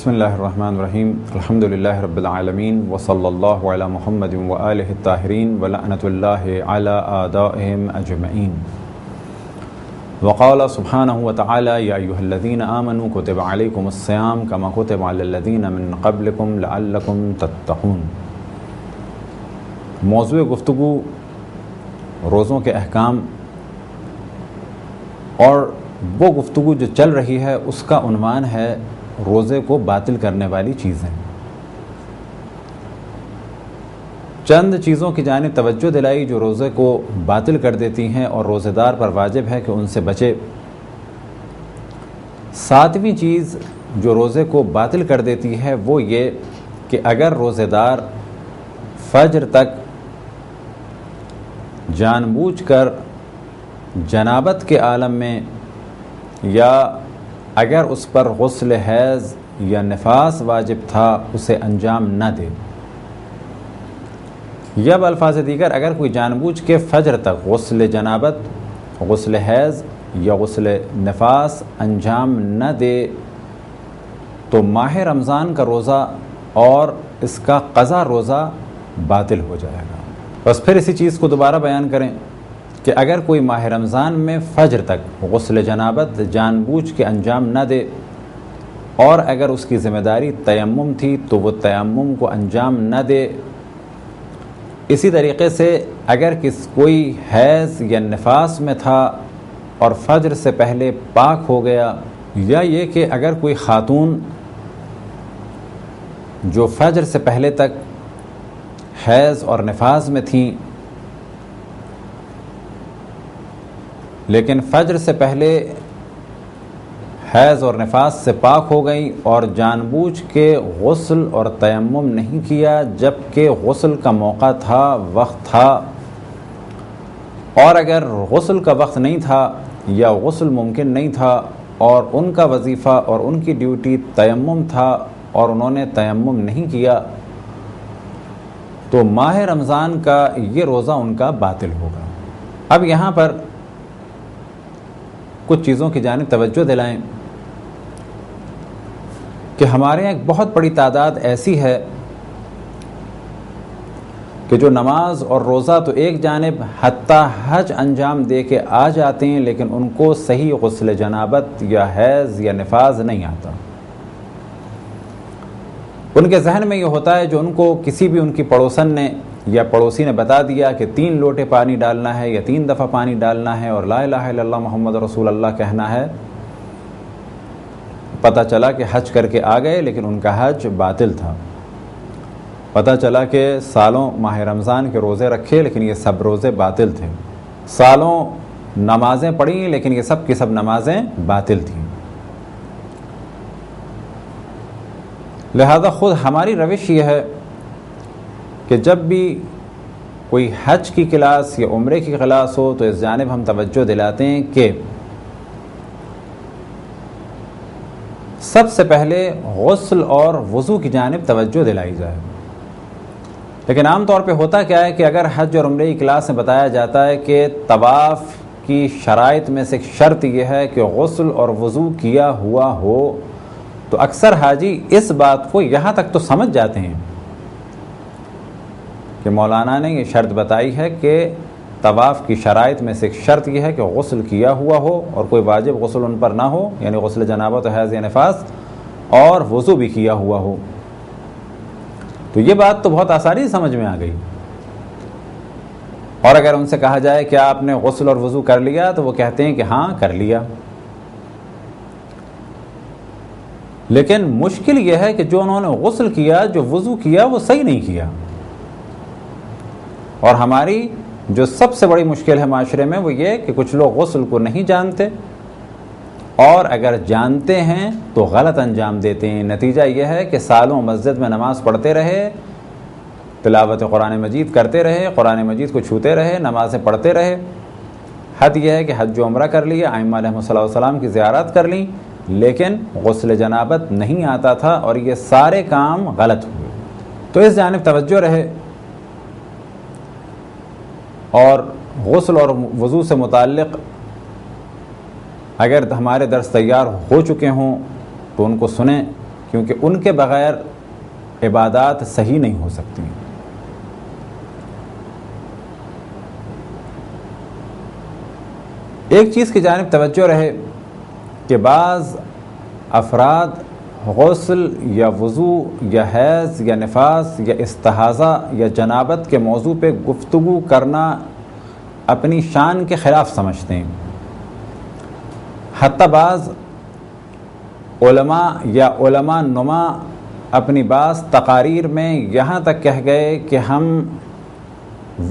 بسم اللہ الرحمن الرحیم الحمد للہ رب العالمین وصلی اللہ علی محمد وآلہ الطاہرین ولعنۃ اللہ علی اعدائہم اجمعین وقال سبحانہ وتعالی یا ایھا الذین آمنوا کتب علیکم الصیام کما کتب علی الذین من قبلکم لعلکم تتقون۔ موضوع گفتگو روزوں کے احکام اور وہ گفتگو جو چل رہی ہے اس کا عنوان ہے روزے کو باطل کرنے والی چیزیں۔ چند چیزوں کی جانب توجہ دلائی جو روزے کو باطل کر دیتی ہیں اور روزے دار پر واجب ہے کہ ان سے بچے۔ ساتویں چیز جو روزے کو باطل کر دیتی ہے وہ یہ کہ اگر روزے دار فجر تک جان بوجھ کر جنابت کے عالم میں یا اگر اس پر غسل حیض یا نفاس واجب تھا اسے انجام نہ دے، یا بالفاظ دیگر اگر کوئی جان بوجھ کے فجر تک غسل جنابت، غسل حیض یا غسل نفاس انجام نہ دے تو ماہ رمضان کا روزہ اور اس کا قضا روزہ باطل ہو جائے گا۔ بس پھر اسی چیز کو دوبارہ بیان کریں کہ اگر کوئی ماہ رمضان میں فجر تک غسل جنابت جان بوجھ کے انجام نہ دے اور اگر اس کی ذمہ داری تیمم تھی تو وہ تیمم کو انجام نہ دے، اسی طریقے سے اگر کوئی حیض یا نفاس میں تھا اور فجر سے پہلے پاک ہو گیا، یا یہ کہ اگر کوئی خاتون جو فجر سے پہلے تک حیض اور نفاس میں تھیں لیکن فجر سے پہلے حیض اور نفاس سے پاک ہو گئی اور جان بوجھ کے غسل اور تیمم نہیں کیا جبکہ غسل کا موقع تھا، وقت تھا، اور اگر غسل کا وقت نہیں تھا یا غسل ممکن نہیں تھا اور ان کا وظیفہ اور ان کی ڈیوٹی تیمم تھا اور انہوں نے تیمم نہیں کیا تو ماہ رمضان کا یہ روزہ ان کا باطل ہوگا۔ اب یہاں پر کچھ چیزوں کی جانب توجہ دلائیں کہ ہمارے یہاں ایک بہت بڑی تعداد ایسی ہے کہ جو نماز اور روزہ تو ایک جانب حتیٰ حج انجام دے کے آ جاتے ہیں لیکن ان کو صحیح غسل جنابت یا حیض یا نفاس نہیں آتا۔ ان کے ذہن میں یہ ہوتا ہے جو ان کو کسی بھی ان کی پڑوسن نے یا پڑوسی نے بتا دیا کہ 3 لوٹے پانی ڈالنا ہے یا 3 دفعہ پانی ڈالنا ہے اور لا الہ الا اللہ محمد رسول اللہ کہنا ہے، پتہ چلا کہ حج کر کے آ گئے لیکن ان کا حج باطل تھا۔ پتہ چلا کہ سالوں ماہ رمضان کے روزے رکھے لیکن یہ سب روزے باطل تھے، سالوں نمازیں پڑھیں لیکن یہ سب کی سب نمازیں باطل تھیں۔ لہذا خود ہماری روش یہ ہے کہ جب بھی کوئی حج کی کلاس یا عمرے کی کلاس ہو تو اس جانب ہم توجہ دلاتے ہیں کہ سب سے پہلے غسل اور وضو کی جانب توجہ دلائی جائے۔ لیکن عام طور پہ ہوتا کیا ہے کہ اگر حج اور عمرے کی کلاس میں بتایا جاتا ہے کہ طواف کی شرائط میں سے ایک شرط یہ ہے کہ غسل اور وضو کیا ہوا ہو، تو اکثر حاجی اس بات کو یہاں تک تو سمجھ جاتے ہیں کہ مولانا نے یہ شرط بتائی ہے کہ طواف کی شرائط میں سے ایک شرط یہ ہے کہ غسل کیا ہوا ہو اور کوئی واجب غسل ان پر نہ ہو، یعنی غسل جنابت و حیض یا نفاس، اور وضو بھی کیا ہوا ہو۔ تو یہ بات تو بہت آسانی سے سمجھ میں آ گئی، اور اگر ان سے کہا جائے کہ آپ نے غسل اور وضو کر لیا تو وہ کہتے ہیں کہ ہاں کر لیا۔ لیکن مشکل یہ ہے کہ جو انہوں نے غسل کیا، جو وضو کیا، وہ صحیح نہیں کیا۔ اور ہماری جو سب سے بڑی مشکل ہے معاشرے میں وہ یہ کہ کچھ لوگ غسل کو نہیں جانتے اور اگر جانتے ہیں تو غلط انجام دیتے ہیں۔ نتیجہ یہ ہے کہ سالوں مسجد میں نماز پڑھتے رہے، تلاوت قرآن مجید کرتے رہے، قرآن مجید کو چھوتے رہے، نمازیں پڑھتے رہے، حد یہ ہے کہ حج و عمرہ کر لیا، ائمہ علیہ السلام کی زیارت کر لیں، لیکن غسل جنابت نہیں آتا تھا اور یہ سارے کام غلط ہوئے۔ تو اس جانب توجہ رہے، اور غسل اور وضو سے متعلق اگر ہمارے درس تیار ہو چکے ہوں تو ان کو سنیں کیونکہ ان کے بغیر عبادات صحیح نہیں ہو سکتی. ایک چیز کی جانب توجہ رہے کہ بعض افراد غسل یا وضو یا حیض یا نفاس یا استحاضہ یا جنابت کے موضوع پہ گفتگو کرنا اپنی شان کے خلاف سمجھتے ہیں. حتیٰ بعض علماء یا علماء نما اپنی بعض تقاریر میں یہاں تک کہہ گئے کہ ہم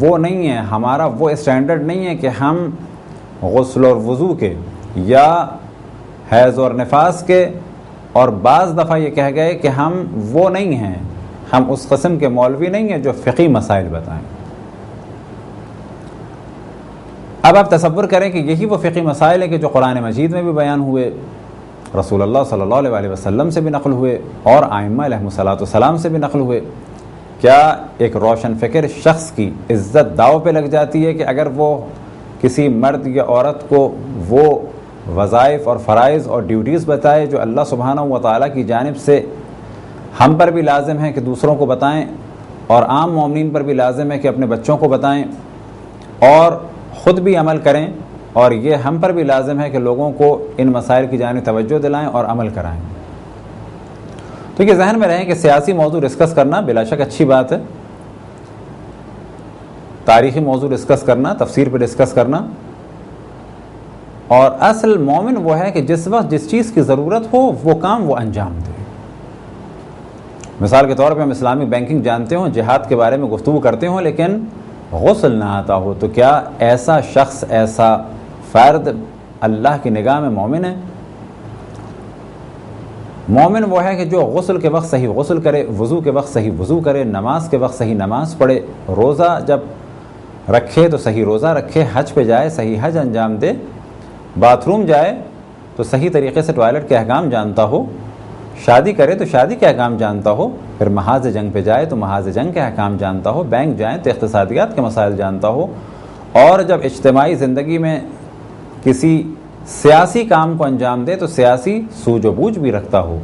وہ نہیں ہیں، ہمارا وہ اسٹینڈرڈ نہیں ہے کہ ہم غسل اور وضو کے یا حیض اور نفاس کے، اور بعض دفعہ یہ کہہ گئے کہ ہم وہ نہیں ہیں، ہم اس قسم کے مولوی نہیں ہیں جو فقہی مسائل بتائیں. اب آپ تصور کریں کہ یہی وہ فقہی مسائل ہیں کہ جو قرآن مجید میں بھی بیان ہوئے، رسول اللہ صلی اللہ علیہ وسلم سے بھی نقل ہوئے اور ائمہ علیہ الصلوۃ والسلام سے بھی نقل ہوئے. کیا ایک روشن فکر شخص کی عزت داؤ پہ لگ جاتی ہے کہ اگر وہ کسی مرد یا عورت کو وہ وظائف اور فرائض اور ڈیوٹیز بتائے جو اللہ سبحانہ و تعالیٰ کی جانب سے ہم پر بھی لازم ہے کہ دوسروں کو بتائیں، اور عام مومنین پر بھی لازم ہے کہ اپنے بچوں کو بتائیں اور خود بھی عمل کریں، اور یہ ہم پر بھی لازم ہے کہ لوگوں کو ان مسائل کی جانب توجہ دلائیں اور عمل کرائیں. تو یہ ذہن میں رہیں کہ سیاسی موضوع ڈسکس کرنا بلا شک اچھی بات ہے، تاریخی موضوع ڈسکس کرنا، تفسیر پہ ڈسکس کرنا، اور اصل مومن وہ ہے کہ جس وقت جس چیز کی ضرورت ہو وہ کام وہ انجام دے. مثال کے طور پہ ہم اسلامی بینکنگ جانتے ہوں، جہاد کے بارے میں گفتگو کرتے ہوں، لیکن غسل نہ آتا ہو، تو کیا ایسا شخص، ایسا فرد اللہ کی نگاہ میں مومن ہے؟ مومن وہ ہے کہ جو غسل کے وقت صحیح غسل کرے، وضو کے وقت صحیح وضو کرے، نماز کے وقت صحیح نماز پڑھے، روزہ جب رکھے تو صحیح روزہ رکھے، حج پہ جائے صحیح حج انجام دے، باتھ روم جائے تو صحیح طریقے سے ٹوائلٹ کے احکام جانتا ہو، شادی کرے تو شادی کے احکام جانتا ہو، پھر محاذ جنگ پہ جائے تو محاذ جنگ کے احکام جانتا ہو، بینک جائیں تو اقتصادیات کے مسائل جانتا ہو، اور جب اجتماعی زندگی میں کسی سیاسی کام کو انجام دے تو سیاسی سوجھ و بوجھ بھی رکھتا ہو.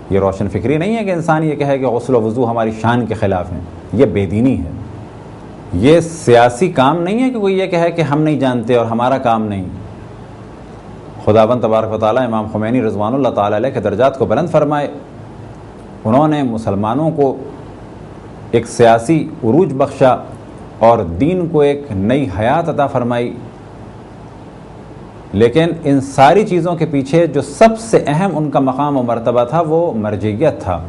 یہ روشن فکری نہیں ہے کہ انسان یہ کہے کہ غسل و وضو ہماری شان کے خلاف ہیں، یہ بے دینی ہے. یہ سیاسی کام نہیں ہے کہ کوئی یہ کہے کہ ہم نہیں جانتے اور ہمارا کام نہیں. خداوند تبارک و تعالیٰ امام خمینی رضوان اللہ تعالیٰ علیہ کے درجات کو بلند فرمائے، انہوں نے مسلمانوں کو ایک سیاسی عروج بخشا اور دین کو ایک نئی حیات عطا فرمائی، لیکن ان ساری چیزوں کے پیچھے جو سب سے اہم ان کا مقام و مرتبہ تھا وہ مرجعیت تھا.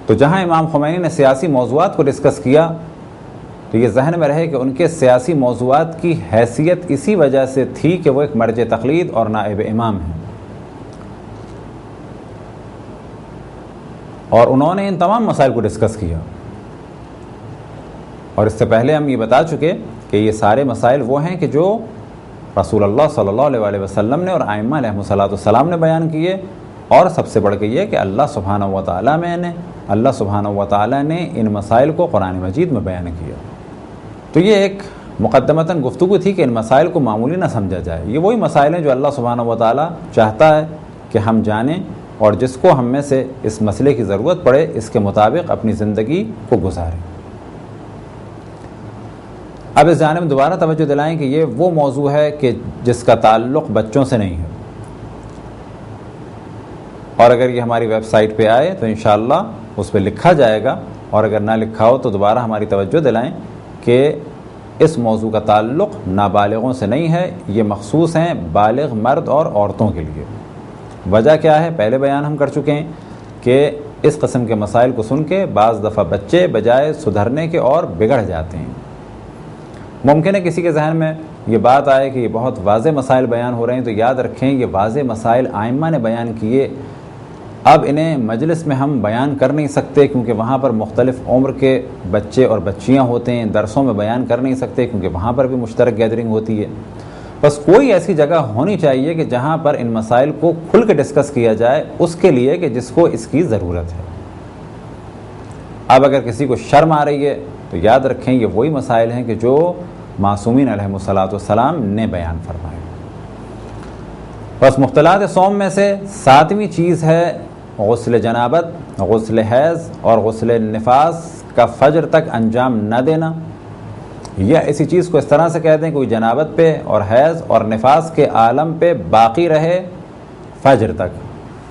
تو جہاں امام خمینی نے سیاسی موضوعات کو ڈسکس کیا تو یہ ذہن میں رہے کہ ان کے سیاسی موضوعات کی حیثیت اسی وجہ سے تھی کہ وہ ایک مرجع تقلید اور نائب امام ہیں، اور انہوں نے ان تمام مسائل کو ڈسکس کیا. اور اس سے پہلے ہم یہ بتا چکے کہ یہ سارے مسائل وہ ہیں کہ جو رسول اللہ صلی اللہ علیہ وسلم نے اور ائمہ علیہ الصلوۃ والسلام نے بیان کیے، اور سب سے بڑھ کے یہ کہ اللہ سبحانہ و تعالیٰ نے ان مسائل کو قرآن مجید میں بیان کیا. تو یہ ایک مقدمتاً گفتگو تھی کہ ان مسائل کو معمولی نہ سمجھا جائے. یہ وہی مسائل ہیں جو اللہ سبحانہ و تعالیٰ چاہتا ہے کہ ہم جانیں، اور جس کو ہم میں سے اس مسئلے کی ضرورت پڑے اس کے مطابق اپنی زندگی کو گزاریں. اب اس جانب دوبارہ توجہ دلائیں کہ یہ وہ موضوع ہے کہ جس کا تعلق بچوں سے نہیں ہے، اور اگر یہ ہماری ویب سائٹ پہ آئے تو انشاءاللہ اس پہ لکھا جائے گا، اور اگر نہ لکھا ہو تو دوبارہ ہماری توجہ دلائیں کہ اس موضوع کا تعلق نابالغوں سے نہیں ہے، یہ مخصوص ہیں بالغ مرد اور عورتوں کے لیے. وجہ کیا ہے؟ پہلے بیان ہم کر چکے ہیں کہ اس قسم کے مسائل کو سن کے بعض دفعہ بچے بجائے سدھرنے کے اور بگڑ جاتے ہیں. ممکن ہے کسی کے ذہن میں یہ بات آئے کہ یہ بہت واضح مسائل بیان ہو رہے ہیں، تو یاد رکھیں یہ واضح مسائل ائمہ نے بیان کیے، اب انہیں مجلس میں ہم بیان کر نہیں سکتے کیونکہ وہاں پر مختلف عمر کے بچے اور بچیاں ہوتے ہیں، درسوں میں بیان کر نہیں سکتے کیونکہ وہاں پر بھی مشترک گیدرنگ ہوتی ہے. بس کوئی ایسی جگہ ہونی چاہیے کہ جہاں پر ان مسائل کو کھل کے ڈسکس کیا جائے، اس کے لیے کہ جس کو اس کی ضرورت ہے. اب اگر کسی کو شرم آ رہی ہے تو یاد رکھیں یہ وہی مسائل ہیں کہ جو معصومین علیہ الصلوۃ والسلام نے بیان فرمائے. بس مختلات صوم میں سے 7ویں چیز ہے غسل جنابت، غسل حیض اور غسل نفاس کا فجر تک انجام نہ دینا، یا اسی چیز کو اس طرح سے کہہ دیں کوئی جنابت پہ اور حیض اور نفاس کے عالم پہ باقی رہے فجر تک۔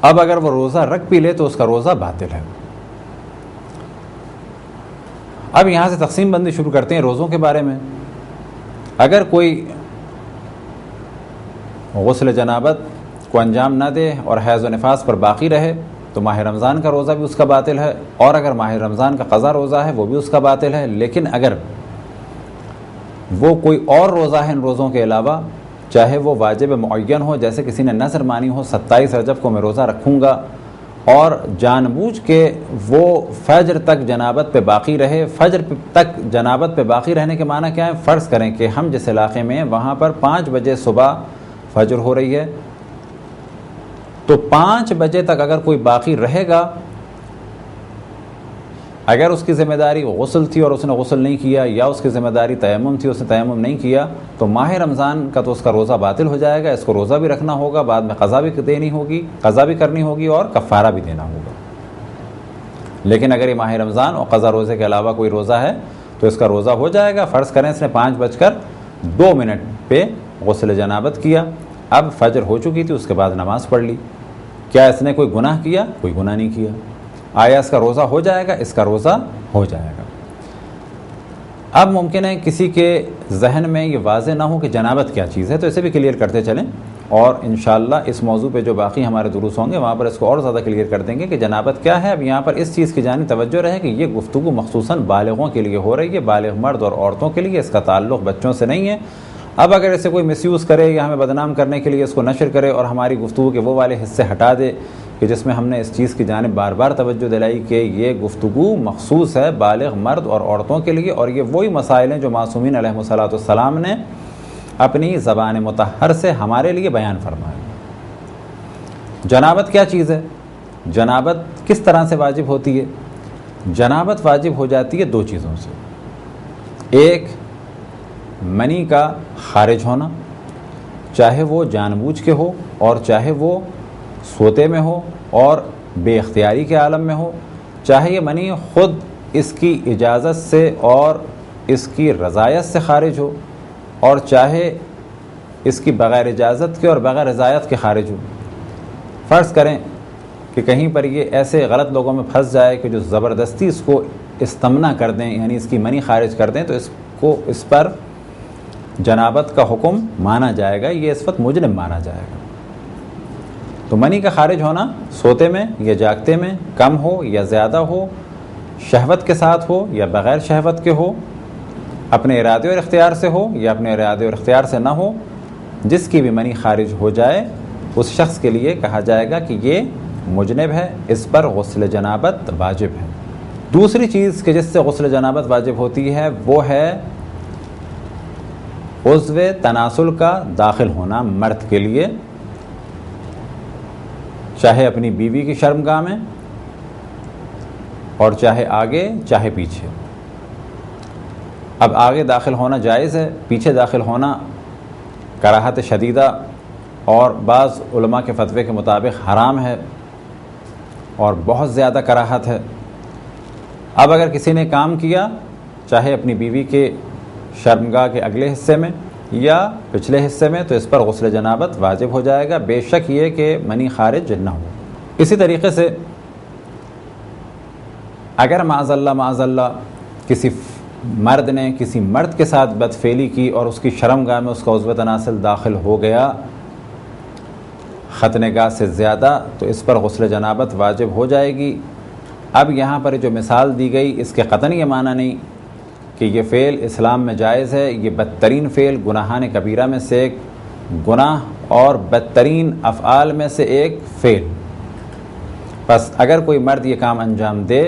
اب اگر وہ روزہ رکھ بھی لے تو اس کا روزہ باطل ہے۔ اب یہاں سے تقسیم بندی شروع کرتے ہیں روزوں کے بارے میں۔ اگر کوئی غسل جنابت کو انجام نہ دے اور حیض و نفاس پر باقی رہے تو ماہ رمضان کا روزہ بھی اس کا باطل ہے، اور اگر ماہ رمضان کا قضا روزہ ہے وہ بھی اس کا باطل ہے۔ لیکن اگر وہ کوئی اور روزہ ہے ان روزوں کے علاوہ، چاہے وہ واجب معین ہو، جیسے کسی نے نذر مانی ہو 27 رجب کو میں روزہ رکھوں گا، اور جان بوجھ کے وہ فجر تک جنابت پہ باقی رہے۔ فجر تک جنابت پہ باقی رہنے کے معنی کیا ہے؟ فرض کریں کہ ہم جس علاقے میں ہیں وہاں پر 5 بجے صبح فجر ہو رہی ہے، تو 5 بجے تک اگر کوئی باقی رہے گا، اگر اس کی ذمہ داری غسل تھی اور اس نے غسل نہیں کیا، یا اس کی ذمہ داری تیمم تھی اس نے تیمم نہیں کیا، تو ماہ رمضان کا تو اس کا روزہ باطل ہو جائے گا۔ اس کو روزہ بھی رکھنا ہوگا، بعد میں قضا بھی کرنی ہوگی اور کفارہ بھی دینا ہوگا۔ لیکن اگر یہ ماہ رمضان اور قضا روزے کے علاوہ کوئی روزہ ہے تو اس کا روزہ ہو جائے گا۔ فرض کریں اس نے 5:02 پہ غسل جنابت کیا، اب فجر ہو چکی تھی، اس کے بعد نماز پڑھ لی، کیا اس نے کوئی گناہ کیا؟ کوئی گناہ نہیں کیا۔ آیا اس کا روزہ ہو جائے گا؟ اس کا روزہ ہو جائے گا۔ اب ممکن ہے کسی کے ذہن میں یہ واضح نہ ہو کہ جنابت کیا چیز ہے، تو اسے بھی کلیئر کرتے چلیں، اور انشاءاللہ اس موضوع پہ جو باقی ہمارے دروس ہوں گے وہاں پر اس کو اور زیادہ کلیئر کر دیں گے کہ جنابت کیا ہے۔ اب یہاں پر اس چیز کی جانب توجہ رہے کہ یہ گفتگو مخصوصاً بالغوں کے لیے ہو رہی ہے، بالغ مرد اور عورتوں کے لیے، اس کا تعلق بچوں سے نہیں ہے۔ اب اگر اسے کوئی مس یوز کرے یا ہمیں بدنام کرنے کے لیے اس کو نشر کرے اور ہماری گفتگو کے وہ والے حصے ہٹا دے کہ جس میں ہم نے اس چیز کی جانب بار بار توجہ دلائی کہ یہ گفتگو مخصوص ہے بالغ مرد اور عورتوں کے لیے، اور یہ وہی مسائل ہیں جو معصومین علیہ الصلوۃ والسلام نے اپنی زبان مطہر سے ہمارے لیے بیان فرمایا۔ جنابت کیا چیز ہے؟ جنابت کس طرح سے واجب ہوتی ہے؟ جنابت واجب ہو جاتی ہے 2 چیزوں سے، ایک منی کا خارج ہونا، چاہے وہ جان بوجھ کے ہو اور چاہے وہ سوتے میں ہو اور بے اختیاری کے عالم میں ہو، چاہے یہ منی خود اس کی اجازت سے اور اس کی رضایت سے خارج ہو، اور چاہے اس کی بغیر اجازت کے اور بغیر رضایت کے خارج ہو۔ فرض کریں کہ کہیں پر یہ ایسے غلط لوگوں میں پھنس جائے کہ جو زبردستی اس کو استمنا کر دیں، یعنی اس کی منی خارج کر دیں، تو اس پر جنابت کا حکم مانا جائے گا، یہ اس وقت مجرم مانا جائے گا۔ تو منی کا خارج ہونا سوتے میں یا جاگتے میں، کم ہو یا زیادہ ہو، شہوت کے ساتھ ہو یا بغیر شہوت کے ہو، اپنے ارادے اور اختیار سے ہو یا اپنے ارادے اور اختیار سے نہ ہو، جس کی بھی منی خارج ہو جائے اس شخص کے لیے کہا جائے گا کہ یہ مجنب ہے، اس پر غسل جنابت واجب ہے۔ دوسری چیز کہ جس سے غسل جنابت واجب ہوتی ہے وہ ہے عضو تناسل کا داخل ہونا مرد کے لیے، چاہے اپنی بیوی کی شرمگاہ میں اور چاہے آگے چاہے پیچھے۔ اب آگے داخل ہونا جائز ہے، پیچھے داخل ہونا کراہت شدیدہ اور بعض علماء کے فتوے کے مطابق حرام ہے اور بہت زیادہ کراہت ہے۔ اب اگر کسی نے کام کیا چاہے اپنی بیوی کے شرمگاہ کے اگلے حصے میں یا پچھلے حصے میں، تو اس پر غسل جنابت واجب ہو جائے گا، بے شک یہ کہ منی خارج نہ ہو۔ اسی طریقے سے اگر معاذ اللہ کسی مرد نے کسی مرد کے ساتھ بدفعلی کی اور اس کی شرمگاہ میں اس کا عضو تناسل داخل ہو گیا ختنگاہ سے زیادہ، تو اس پر غسل جنابت واجب ہو جائے گی۔ اب یہاں پر جو مثال دی گئی اس کے قطعاً یہ معنی نہیں کہ یہ فعل اسلام میں جائز ہے، یہ بدترین فعل گناہان کبیرہ میں سے ایک گناہ اور بدترین افعال میں سے ایک فعل۔ بس اگر کوئی مرد یہ کام انجام دے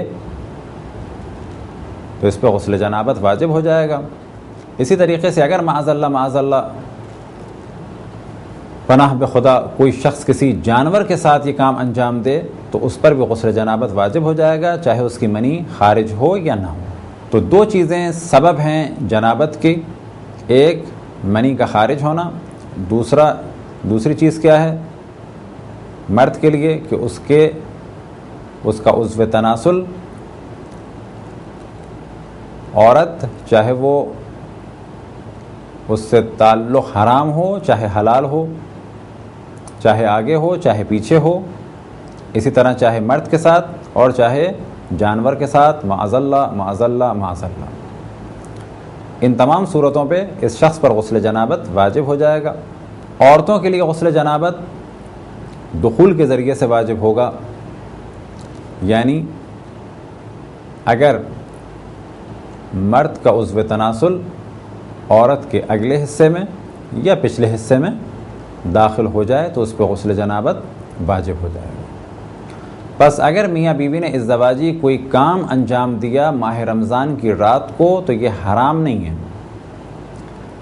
تو اس پہ غسل جنابت واجب ہو جائے گا۔ اسی طریقے سے اگر معاذ اللہ پناہ بخدا کوئی شخص کسی جانور کے ساتھ یہ کام انجام دے تو اس پر بھی غسل جنابت واجب ہو جائے گا، چاہے اس کی منی خارج ہو یا نہ ہو۔ تو 2 چیزیں سبب ہیں جنابت کی، ایک منی کا خارج ہونا، دوسرا دوسری چیز کیا ہے مرد کے لیے کہ اس کا عضو تناسل عورت چاہے وہ اس سے تعلق حرام ہو چاہے حلال ہو، چاہے آگے ہو چاہے پیچھے ہو، اسی طرح چاہے مرد کے ساتھ اور چاہے جانور کے ساتھ، معاذ اللہ معاذ اللہ معاذ اللہ، ان تمام صورتوں پہ اس شخص پر غسل جنابت واجب ہو جائے گا۔ عورتوں کے لیے غسل جنابت دخول کے ذریعے سے واجب ہوگا، یعنی اگر مرد کا عضو تناسل عورت کے اگلے حصے میں یا پچھلے حصے میں داخل ہو جائے تو اس پہ غسل جنابت واجب ہو جائے گا۔ بس اگر میاں بیوی نے ازدواجی کوئی کام انجام دیا ماہ رمضان کی رات کو تو یہ حرام نہیں ہے،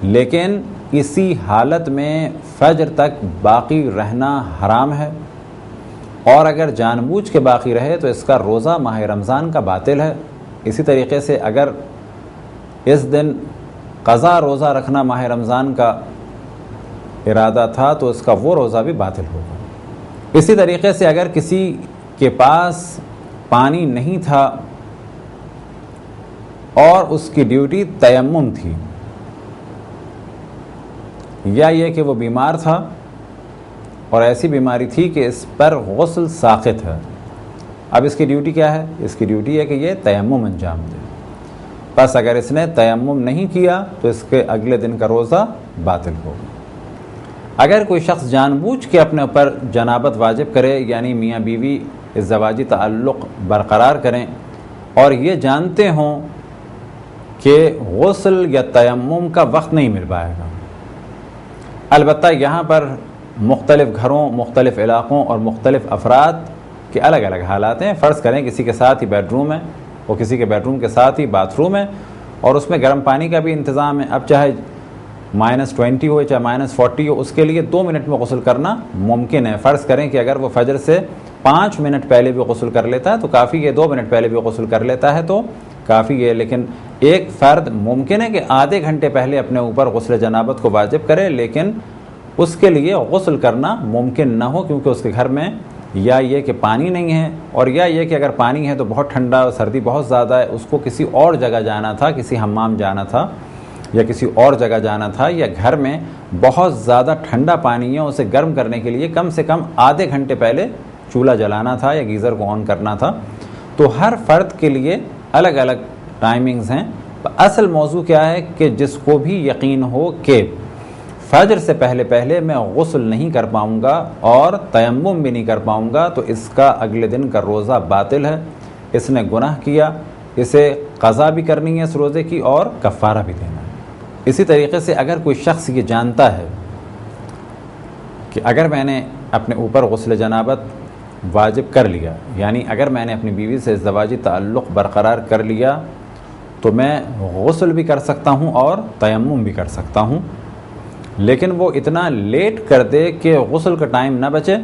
لیکن اسی حالت میں فجر تک باقی رہنا حرام ہے، اور اگر جان بوجھ کے باقی رہے تو اس کا روزہ ماہ رمضان کا باطل ہے۔ اسی طریقے سے اگر اس دن قضا روزہ رکھنا ماہ رمضان کا ارادہ تھا تو اس کا وہ روزہ بھی باطل ہوگا۔ اسی طریقے سے اگر کسی کے پاس پانی نہیں تھا اور اس کی ڈیوٹی تیمم تھی، یا یہ کہ وہ بیمار تھا اور ایسی بیماری تھی کہ اس پر غسل ساقط ہے، اب اس کی ڈیوٹی کیا ہے؟ اس کی ڈیوٹی ہے کہ یہ تیمم انجام دے۔ بس اگر اس نے تیمم نہیں کیا تو اس کے اگلے دن کا روزہ باطل ہوگا۔ اگر کوئی شخص جان بوجھ کے اپنے اوپر جنابت واجب کرے، یعنی میاں بیوی ازدواجی تعلق برقرار کریں اور یہ جانتے ہوں کہ غسل یا تیمم کا وقت نہیں مل پائے گا، البتہ یہاں پر مختلف گھروں، مختلف علاقوں اور مختلف افراد کے الگ الگ حالات ہیں۔ فرض کریں کسی کے ساتھ ہی بیڈ روم ہے اور کسی کے بیڈ روم کے ساتھ ہی باتھ روم ہے اور اس میں گرم پانی کا بھی انتظام ہے، اب چاہے -20 ہو چاہے -40 ہو، اس کے لیے 2 منٹ میں غسل کرنا ممکن ہے۔ فرض کریں کہ اگر وہ فجر سے 5 منٹ پہلے بھی غسل کر لیتا ہے تو کافی ہے، 2 منٹ پہلے بھی غسل کر لیتا ہے تو کافی ہے، لیکن ایک فرد ممکن ہے کہ آدھے گھنٹے پہلے اپنے اوپر غسل جنابت کو واجب کرے، لیکن اس کے لیے غسل کرنا ممکن نہ ہو کیونکہ اس کے گھر میں یا یہ کہ پانی نہیں ہے، اور یا یہ کہ اگر پانی ہے تو بہت ٹھنڈا اور سردی بہت زیادہ ہے، اس کو کسی اور جگہ جانا تھا، کسی حمام جانا تھا یا کسی اور جگہ جانا تھا، یا گھر میں بہت زیادہ ٹھنڈا پانی ہے، اسے گرم کرنے کے لیے کم سے کم آدھے گھنٹے پہلے چولہا جلانا تھا یا گیزر کو آن کرنا تھا۔ تو ہر فرد کے لیے الگ الگ ٹائمنگز ہیں۔ اصل موضوع کیا ہے کہ جس کو بھی یقین ہو کہ فجر سے پہلے میں غسل نہیں کر پاؤں گا اور تیمم بھی نہیں کر پاؤں گا تو اس کا اگلے دن کا روزہ باطل ہے، اس نے گناہ کیا، اسے قضا بھی کرنی ہے اس روزے کی اور کفارہ بھی دینا ہے۔ اسی طریقے سے اگر کوئی شخص یہ جانتا ہے کہ اگر میں نے اپنے اوپر غسل جنابت واجب کر لیا، یعنی اگر میں نے اپنی بیوی سے ازدواجی تعلق برقرار کر لیا تو میں غسل بھی کر سکتا ہوں اور تیمم بھی کر سکتا ہوں، لیکن وہ اتنا لیٹ کر دے کہ غسل کا ٹائم نہ بچے،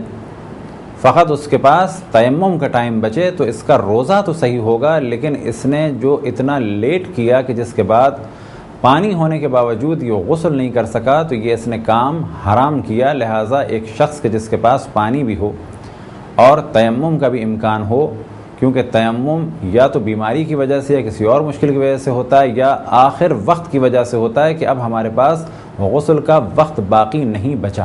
فقط اس کے پاس تیمم کا ٹائم بچے تو اس کا روزہ تو صحیح ہوگا، لیکن اس نے جو اتنا لیٹ کیا کہ جس کے بعد پانی ہونے کے باوجود یہ غسل نہیں کر سکا تو یہ اس نے کام حرام کیا۔ لہٰذا ایک شخص کے جس کے پاس پانی بھی ہو اور تیمم کا بھی امکان ہو، کیونکہ تیمم یا تو بیماری کی وجہ سے یا کسی اور مشکل کی وجہ سے ہوتا ہے یا آخر وقت کی وجہ سے ہوتا ہے کہ اب ہمارے پاس غسل کا وقت باقی نہیں بچا،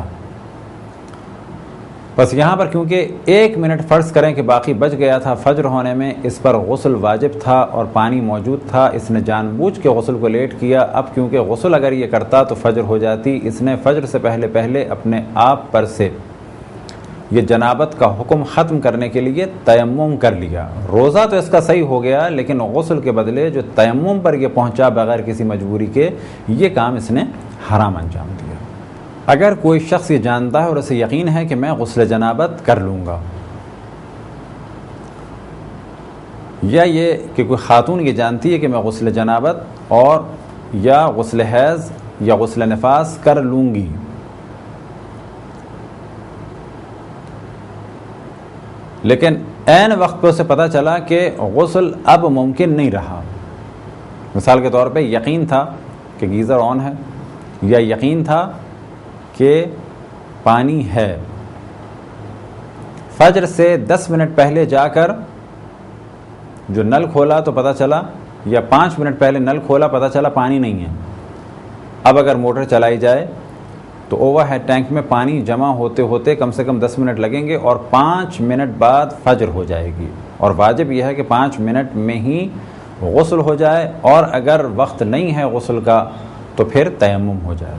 بس یہاں پر کیونکہ 1 منٹ فرض کریں کہ باقی بچ گیا تھا فجر ہونے میں، اس پر غسل واجب تھا اور پانی موجود تھا، اس نے جان بوجھ کے غسل کو لیٹ کیا۔ اب کیونکہ غسل اگر یہ کرتا تو فجر ہو جاتی، اس نے فجر سے پہلے اپنے آپ پر سے یہ جنابت کا حکم ختم کرنے کے لیے تیمم کر لیا۔ روزہ تو اس کا صحیح ہو گیا، لیکن غسل کے بدلے جو تیمم پر یہ پہنچا بغیر کسی مجبوری کے، یہ کام اس نے حرام انجام دیا۔ اگر کوئی شخص یہ جانتا ہے اور اسے یقین ہے کہ میں غسل جنابت کر لوں گا، یا یہ کہ کوئی خاتون یہ جانتی ہے کہ میں غسل جنابت اور یا غسل حیض یا غسل نفاس کر لوں گی، لیکن عین وقت پہ اسے پتہ چلا کہ غسل اب ممکن نہیں رہا، مثال کے طور پہ یقین تھا کہ گیزر آن ہے، یا یقین تھا کہ پانی ہے، فجر سے 10 منٹ پہلے جا کر جو نل کھولا تو پتہ چلا، یا 5 منٹ پہلے نل کھولا پتہ چلا پانی نہیں ہے، اب اگر موٹر چلائی جائے تو اوور ہیڈ ٹینک میں پانی جمع ہوتے ہوتے کم سے کم 10 منٹ لگیں گے اور 5 منٹ بعد فجر ہو جائے گی، اور واجب یہ ہے کہ 5 منٹ میں ہی غسل ہو جائے، اور اگر وقت نہیں ہے غسل کا تو پھر تیمم ہو جائے۔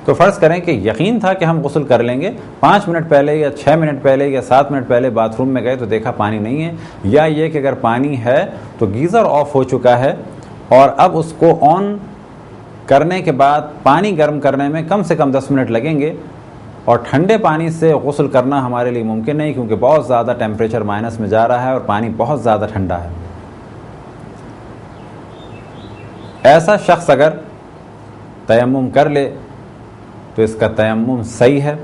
تو فرض کریں کہ یقین تھا کہ ہم غسل کر لیں گے، 5 منٹ پہلے یا 6 منٹ پہلے یا 7 منٹ پہلے باتھ روم میں گئے تو دیکھا پانی نہیں ہے، یا یہ کہ اگر پانی ہے تو گیزر آف ہو چکا ہے اور اب اس کو آن کرنے کے بعد پانی گرم کرنے میں کم سے کم 10 منٹ لگیں گے، اور ٹھنڈے پانی سے غسل کرنا ہمارے لیے ممکن نہیں کیونکہ بہت زیادہ ٹیمپریچر مائنس میں جا رہا ہے اور پانی بہت زیادہ ٹھنڈا ہے۔ ایسا شخص اگر تیمم کر لے تو اس کا تیمم صحیح ہے،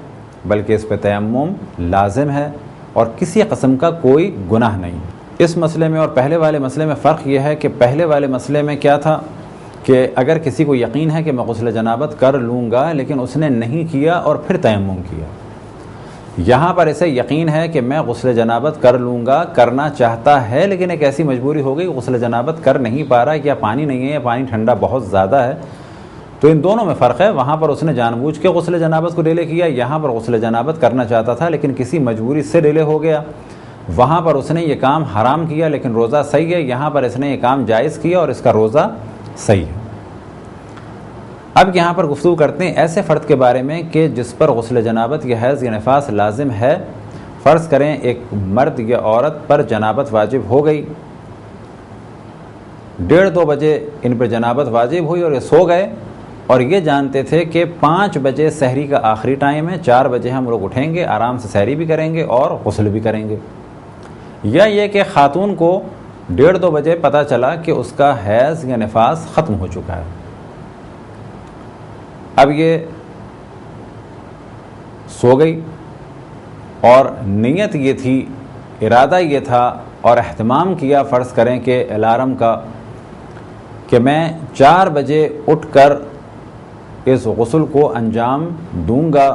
بلکہ اس پہ تیمم لازم ہے اور کسی قسم کا کوئی گناہ نہیں۔ اس مسئلے میں اور پہلے والے مسئلے میں فرق یہ ہے کہ پہلے والے مسئلے میں کیا تھا کہ اگر کسی کو یقین ہے کہ میں غسل جنابت کر لوں گا لیکن اس نے نہیں کیا اور پھر تیمم کیا، یہاں پر اسے یقین ہے کہ میں غسل جنابت کر لوں گا، کرنا چاہتا ہے لیکن ایک ایسی مجبوری ہو گئی غسل جنابت کر نہیں پا رہا، یا پانی نہیں ہے یا پانی ٹھنڈا بہت زیادہ ہے، تو ان دونوں میں فرق ہے۔ وہاں پر اس نے جان بوجھ کے غسل جنابت کو ڈیلے کیا، یہاں پر غسل جنابت کرنا چاہتا تھا لیکن کسی مجبوری سے ڈیلے ہو گیا، وہاں پر اس نے یہ کام حرام کیا لیکن روزہ صحیح ہے، یہاں پر اس نے یہ کام جائز کیا اور اس کا روزہ صحیح ہے۔ اب یہاں پر گفتگو کرتے ہیں ایسے فرد کے بارے میں کہ جس پر غسل جنابت یا حیض یا نفاس لازم ہے۔ فرض کریں ایک مرد یا عورت پر جنابت واجب ہو گئی، 1:30-2 بجے ان پر جنابت واجب ہوئی اور یہ سو گئے، اور یہ جانتے تھے کہ 5 بجے سحری کا آخری ٹائم ہے، 4 بجے ہم لوگ اٹھیں گے، آرام سے سحری بھی کریں گے اور غسل بھی کریں گے، یا یہ کہ خاتون کو 1:30-2 بجے پتہ چلا کہ اس کا حیض یا نفاس ختم ہو چکا ہے، اب یہ سو گئی اور نیت یہ تھی، ارادہ یہ تھا اور اہتمام کیا فرض کریں کہ الارم کا کہ میں 4 بجے اٹھ کر اس غسل کو انجام دوں گا،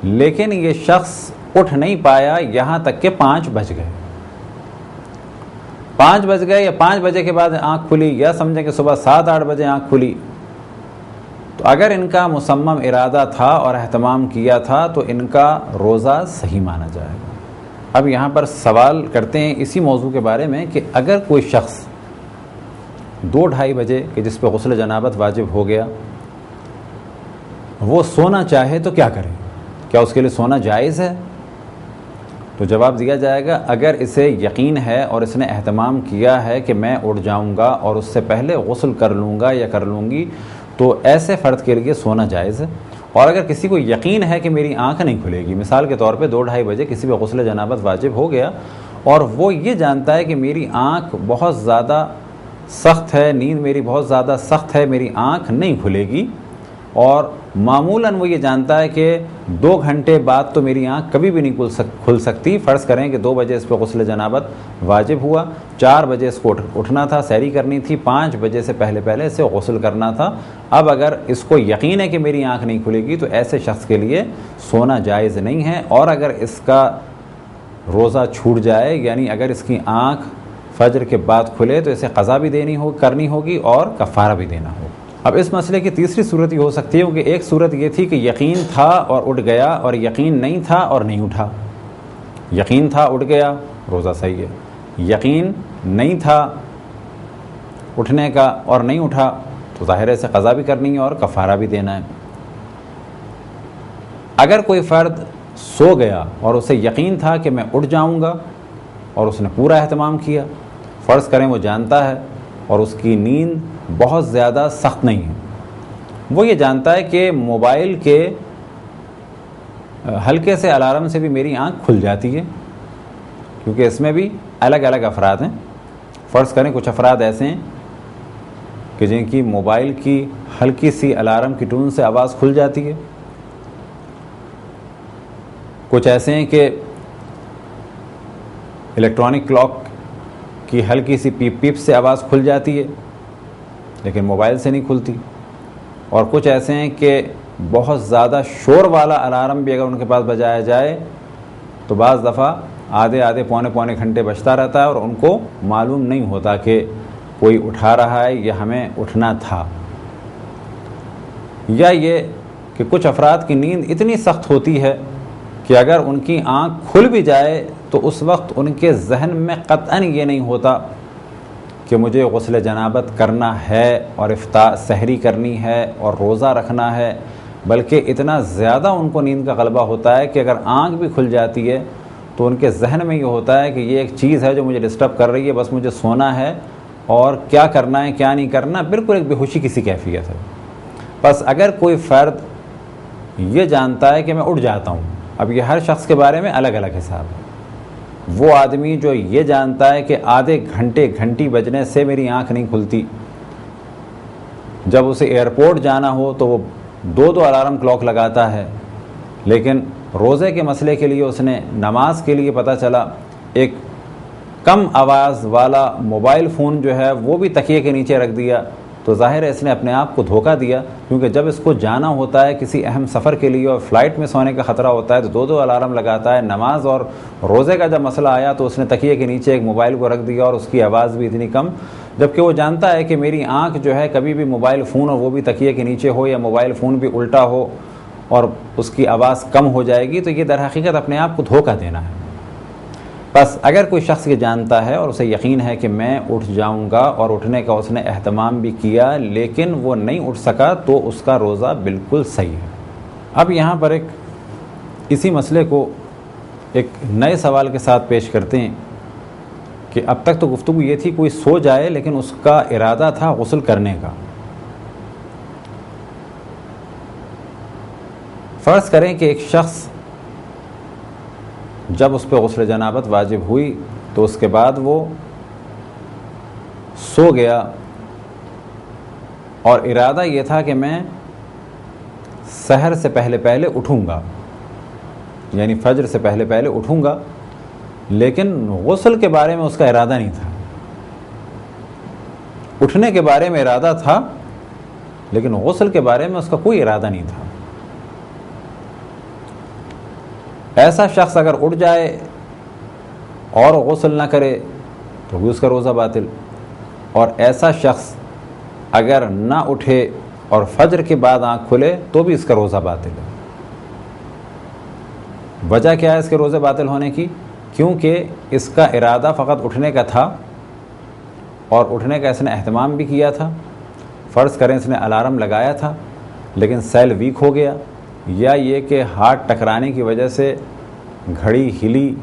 لیکن یہ شخص اٹھ نہیں پایا یہاں تک کہ 5 بج گئے، 5 بج گئے یا 5 بجے کے بعد آنکھ کھلی، یا سمجھیں کہ صبح 7-8 بجے آنکھ کھلی، تو اگر ان کا مصمم ارادہ تھا اور اہتمام کیا تھا تو ان کا روزہ صحیح مانا جائے گا۔ اب یہاں پر سوال کرتے ہیں اسی موضوع کے بارے میں کہ اگر کوئی شخص 2-2:30 بجے کہ جس پہ غسل جنابت واجب ہو گیا وہ سونا چاہے تو کیا کرے؟ کیا اس کے لیے سونا جائز ہے؟ تو جواب دیا جائے گا اگر اسے یقین ہے اور اس نے اہتمام کیا ہے کہ میں اٹھ جاؤں گا اور اس سے پہلے غسل کر لوں گا یا کر لوں گی تو ایسے فرد کے لیے سونا جائز ہے، اور اگر کسی کو یقین ہے کہ میری آنکھ نہیں کھلے گی، مثال کے طور پہ 2-2:30 بجے کسی پہ غسل جنابت واجب ہو گیا اور وہ یہ جانتا ہے کہ میری آنکھ بہت زیادہ سخت ہے، نیند میری بہت زیادہ سخت ہے، میری آنکھ نہیں کھلے گی، اور معمولاً وہ یہ جانتا ہے کہ 2 گھنٹے بعد تو میری آنکھ کبھی بھی نہیں کھل سکتی، فرض کریں کہ 2 بجے اس پہ غسل جنابت واجب ہوا، 4 بجے اس کو اٹھنا تھا، سحری کرنی تھی، 5 بجے سے پہلے اسے غسل کرنا تھا، اب اگر اس کو یقین ہے کہ میری آنکھ نہیں کھلے گی تو ایسے شخص کے لیے سونا جائز نہیں ہے، اور اگر اس کا روزہ چھوٹ جائے یعنی اگر اس کی آنکھ فجر کے بعد کھلے تو اسے قضا بھی کرنی ہوگی اور کفارہ بھی دینا ہوگا۔ اب اس مسئلے کی تیسری صورت یہ ہو سکتی ہے کہ ایک صورت یہ تھی کہ یقین تھا اور اٹھ گیا، اور یقین نہیں تھا اور نہیں اٹھا، یقین تھا اٹھ گیا روزہ صحیح ہے، یقین نہیں تھا اٹھنے کا اور نہیں اٹھا تو ظاہر ہے اسے قضا بھی کرنی ہے اور کفارہ بھی دینا ہے۔ اگر کوئی فرد سو گیا اور اسے یقین تھا کہ میں اٹھ جاؤں گا اور اس نے پورا اہتمام کیا، فرض کریں وہ جانتا ہے اور اس کی نیند بہت زیادہ سخت نہیں ہے، وہ یہ جانتا ہے کہ موبائل کے ہلکے سے الارم سے بھی میری آنکھ کھل جاتی ہے، کیونکہ اس میں بھی الگ الگ افراد ہیں۔ فرض کریں کچھ افراد ایسے ہیں کہ جن کی موبائل کی ہلکی سی الارم کی ٹون سے آواز کھل جاتی ہے، کچھ ایسے ہیں کہ الیکٹرانک کلاک کی ہلکی سی پیپ پیپ سے آواز کھل جاتی ہے لیکن موبائل سے نہیں کھلتی، اور کچھ ایسے ہیں کہ بہت زیادہ شور والا الارم بھی اگر ان کے پاس بجایا جائے تو بعض دفعہ آدھے پونے گھنٹے بجتا رہتا ہے اور ان کو معلوم نہیں ہوتا کہ کوئی اٹھا رہا ہے یا ہمیں اٹھنا تھا. یا یہ کہ کچھ افراد کی نیند اتنی سخت ہوتی ہے کہ اگر ان کی آنکھ کھل بھی جائے تو اس وقت ان کے ذہن میں قطعاً یہ نہیں ہوتا کہ مجھے غسل جنابت کرنا ہے اور سحری کرنی ہے اور روزہ رکھنا ہے، بلکہ اتنا زیادہ ان کو نیند کا غلبہ ہوتا ہے کہ اگر آنکھ بھی کھل جاتی ہے تو ان کے ذہن میں یہ ہوتا ہے کہ یہ ایک چیز ہے جو مجھے ڈسٹرب کر رہی ہے، بس مجھے سونا ہے اور کیا کرنا ہے کیا نہیں کرنا، بالکل ایک بے ہوشی کی سی کیفیت ہے. بس اگر کوئی فرد یہ جانتا ہے کہ میں اٹھ جاتا ہوں، اب یہ ہر شخص کے بارے میں الگ الگ حساب ہے. وہ آدمی جو یہ جانتا ہے کہ آدھے گھنٹی بجنے سے میری آنکھ نہیں کھلتی، جب اسے ایئرپورٹ جانا ہو تو وہ 2 الارم کلاک لگاتا ہے، لیکن روزے کے مسئلے کے لیے اس نے نماز کے لیے پتہ چلا ایک کم آواز والا موبائل فون جو ہے وہ بھی تکیے کے نیچے رکھ دیا، تو ظاہر ہے اس نے اپنے آپ کو دھوکہ دیا. کیونکہ جب اس کو جانا ہوتا ہے کسی اہم سفر کے لیے اور فلائٹ میں سونے کا خطرہ ہوتا ہے تو 2 الارم لگاتا ہے. نماز اور روزے کا جب مسئلہ آیا تو اس نے تکیے کے نیچے ایک موبائل کو رکھ دیا اور اس کی آواز بھی اتنی کم، جبکہ وہ جانتا ہے کہ میری آنکھ جو ہے کبھی بھی موبائل فون اور وہ بھی تکیے کے نیچے ہو یا موبائل فون بھی الٹا ہو اور اس کی آواز کم ہو جائے گی، تو یہ در حقیقت اپنے آپ کو دھوکہ دینا ہے. بس اگر کوئی شخص یہ جانتا ہے اور اسے یقین ہے کہ میں اٹھ جاؤں گا اور اٹھنے کا اس نے اہتمام بھی کیا لیکن وہ نہیں اٹھ سکا تو اس کا روزہ بالکل صحیح ہے. اب یہاں پر اسی مسئلے کو ایک نئے سوال کے ساتھ پیش کرتے ہیں کہ اب تک تو گفتگو یہ تھی کوئی سو جائے لیکن اس کا ارادہ تھا غسل کرنے کا. فرض کریں کہ ایک شخص جب اس پہ غسل جنابت واجب ہوئی تو اس کے بعد وہ سو گیا اور ارادہ یہ تھا کہ میں سحر سے پہلے اٹھوں گا، یعنی فجر سے پہلے اٹھوں گا، لیکن غسل کے بارے میں اس کا ارادہ نہیں تھا. اٹھنے کے بارے میں ارادہ تھا لیکن غسل کے بارے میں اس کا کوئی ارادہ نہیں تھا. ایسا شخص اگر اٹھ جائے اور غسل نہ کرے تو بھی اس کا روزہ باطل، اور ایسا شخص اگر نہ اٹھے اور فجر کے بعد آنکھ کھلے تو بھی اس کا روزہ باطل ہے. وجہ کیا ہے اس کے روزے باطل ہونے کی؟ کیونکہ اس کا ارادہ فقط اٹھنے کا تھا اور اٹھنے کا اس نے اہتمام بھی کیا تھا. فرض کریں اس نے الارم لگایا تھا لیکن سیل ویک ہو گیا، یا یہ کہ ہاتھ ٹکرانے کی وجہ سے گھڑی ہلی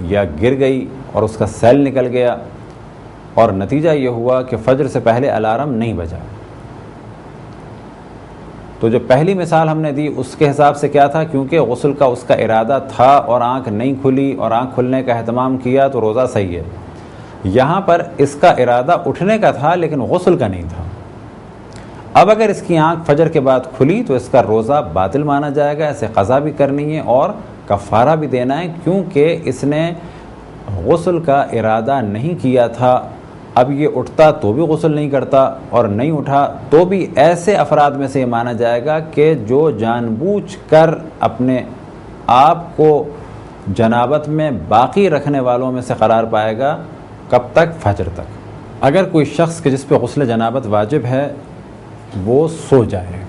یا گر گئی اور اس کا سیل نکل گیا، اور نتیجہ یہ ہوا کہ فجر سے پہلے الارم نہیں بجا. تو جو پہلی مثال ہم نے دی اس کے حساب سے کیا تھا؟ کیونکہ غسل کا اس کا ارادہ تھا اور آنکھ نہیں کھلی اور آنکھ کھلنے کا اہتمام کیا تو روزہ صحیح ہے. یہاں پر اس کا ارادہ اٹھنے کا تھا لیکن غسل کا نہیں تھا. اب اگر اس کی آنکھ فجر کے بعد کھلی تو اس کا روزہ باطل مانا جائے گا، اسے قضا بھی کرنی ہے اور کفارہ بھی دینا ہے، کیونکہ اس نے غسل کا ارادہ نہیں کیا تھا. اب یہ اٹھتا تو بھی غسل نہیں کرتا اور نہیں اٹھا تو بھی ایسے افراد میں سے یہ مانا جائے گا کہ جو جان بوجھ کر اپنے آپ کو جنابت میں باقی رکھنے والوں میں سے قرار پائے گا. کب تک؟ فجر تک. اگر کوئی شخص کے جس پہ غسل جنابت واجب ہے وہ سو جائے،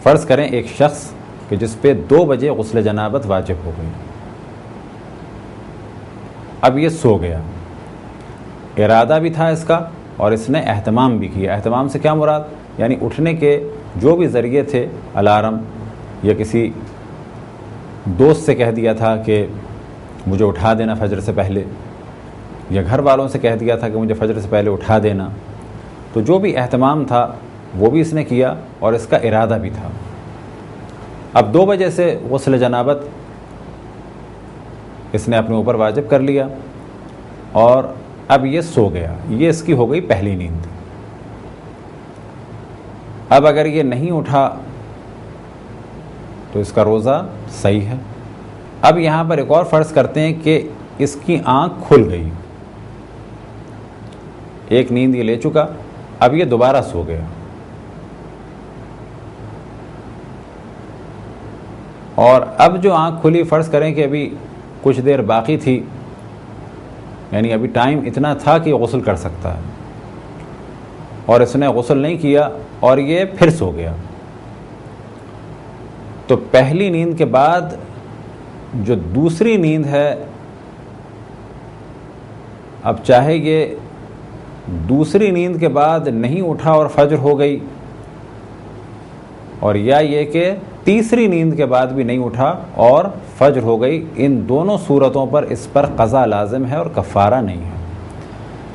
فرض کریں ایک شخص کہ جس پہ 2 بجے غسل جنابت واجب ہو گئی، اب یہ سو گیا، ارادہ بھی تھا اس کا اور اس نے اہتمام بھی کیا. اہتمام سے کیا مراد؟ یعنی اٹھنے کے جو بھی ذریعے تھے، الارم یا کسی دوست سے کہہ دیا تھا کہ مجھے اٹھا دینا فجر سے پہلے، یا گھر والوں سے کہہ دیا تھا کہ مجھے فجر سے پہلے اٹھا دینا، تو جو بھی اہتمام تھا وہ بھی اس نے کیا اور اس کا ارادہ بھی تھا. اب 2 بجے سے غسل جنابت اس نے اپنے اوپر واجب کر لیا اور اب یہ سو گیا، یہ اس کی ہو گئی پہلی نیند. اب اگر یہ نہیں اٹھا تو اس کا روزہ صحیح ہے. اب یہاں پر ایک اور فرض کرتے ہیں کہ اس کی آنکھ کھل گئی، ایک نیند یہ لے چکا، اب یہ دوبارہ سو گیا. اور اب جو آنکھ کھلی، فرض کریں کہ ابھی کچھ دیر باقی تھی، یعنی ابھی ٹائم اتنا تھا کہ غسل کر سکتا ہے، اور اس نے غسل نہیں کیا اور یہ پھر سو گیا، تو پہلی نیند کے بعد جو دوسری نیند ہے، اب چاہے یہ دوسری نیند کے بعد نہیں اٹھا اور فجر ہو گئی، اور یا یہ کہ تیسری نیند کے بعد بھی نہیں اٹھا اور فجر ہو گئی، ان دونوں صورتوں پر اس پر قضا لازم ہے اور کفارہ نہیں ہے۔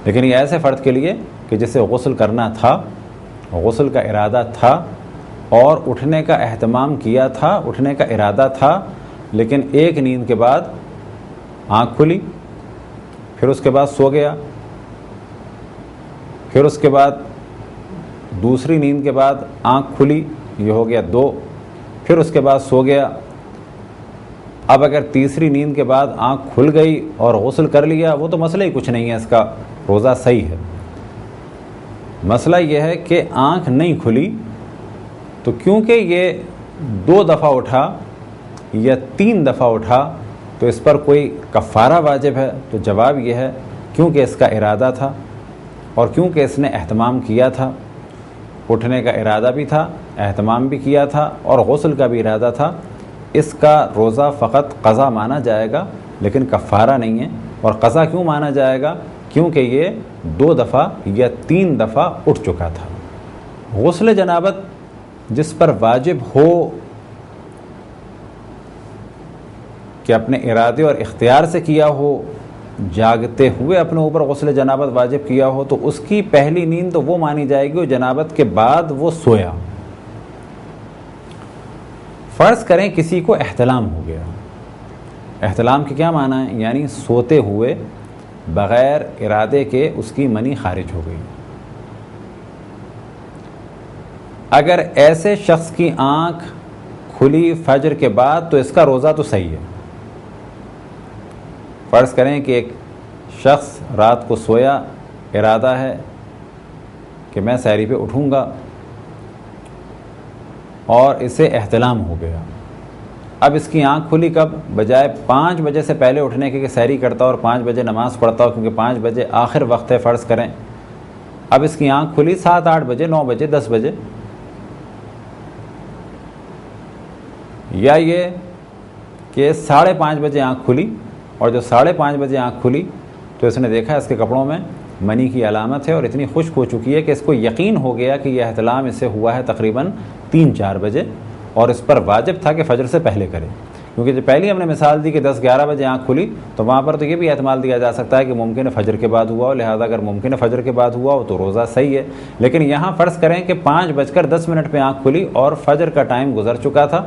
لیکن یہ ایسے فرد کے لیے کہ جسے غسل کرنا تھا، غسل کا ارادہ تھا اور اٹھنے کا اہتمام کیا تھا، اٹھنے کا ارادہ تھا، لیکن ایک نیند کے بعد آنکھ کھلی، پھر اس کے بعد سو گیا، پھر اس کے بعد دوسری نیند کے بعد آنکھ کھلی، یہ ہو گیا 2، پھر اس کے بعد سو گیا۔ اب اگر تیسری نیند کے بعد آنکھ کھل گئی اور غسل کر لیا، وہ تو مسئلہ ہی کچھ نہیں ہے، اس کا روزہ صحیح ہے۔ مسئلہ یہ ہے کہ آنکھ نہیں کھلی، تو کیونکہ یہ 2 دفعہ اٹھا یا 3 دفعہ اٹھا تو اس پر کوئی کفارہ واجب ہے؟ تو جواب یہ ہے کیونکہ اس کا ارادہ تھا اور کیونکہ اس نے اہتمام کیا تھا، اٹھنے کا ارادہ بھی تھا، اہتمام بھی کیا تھا اور غسل کا بھی ارادہ تھا، اس کا روزہ فقط قضا مانا جائے گا لیکن کفارہ نہیں ہے۔ اور قضا کیوں مانا جائے گا؟ کیونکہ یہ 2 دفعہ یا 3 دفعہ اٹھ چکا تھا۔ غسل جنابت جس پر واجب ہو کہ اپنے ارادے اور اختیار سے کیا ہو، جاگتے ہوئے اپنے اوپر غسل جنابت واجب کیا ہو، تو اس کی پہلی نیند تو وہ مانی جائے گی اور جنابت کے بعد وہ سویا۔ فرض کریں کسی کو احتلام ہو گیا، احتلام کے کیا معنی ہے؟ یعنی سوتے ہوئے بغیر ارادے کے اس کی منی خارج ہو گئی۔ اگر ایسے شخص کی آنکھ کھلی فجر کے بعد تو اس کا روزہ تو صحیح ہے۔ فرض کریں کہ ایک شخص رات کو سویا، ارادہ ہے کہ میں سحری پہ اٹھوں گا، اور اسے احتلام ہو گیا۔ اب اس کی آنکھ کھلی کب؟ بجائے 5 بجے سے پہلے اٹھنے کے کہ سحری کرتا اور 5 بجے نماز پڑھتا ہو، کیونکہ 5 بجے آخر وقت ہے فرض کریں۔ اب اس کی آنکھ کھلی 7 8 بجے، 9 بجے، 10 بجے، یا یہ کہ 5:30 بجے آنکھ کھلی، اور جو 5:30 بجے آنکھ کھلی تو اس نے دیکھا اس کے کپڑوں میں منی کی علامت ہے اور اتنی خشک ہو چکی ہے کہ اس کو یقین ہو گیا کہ یہ احتلام اسے ہوا ہے تقریباً 3 4 بجے، اور اس پر واجب تھا کہ فجر سے پہلے کرے۔ کیونکہ جو پہلی ہم نے مثال دی کہ 10 11 بجے آنکھ کھلی، تو وہاں پر تو یہ بھی احتمال دیا جا سکتا ہے کہ ممکن ہے فجر کے بعد ہوا ہو، لہذا اگر ممکن ہے فجر کے بعد ہوا ہو تو روزہ صحیح ہے۔ لیکن یہاں فرض کریں کہ 5:10 پہ آنکھ کھلی اور فجر کا ٹائم گزر چکا تھا،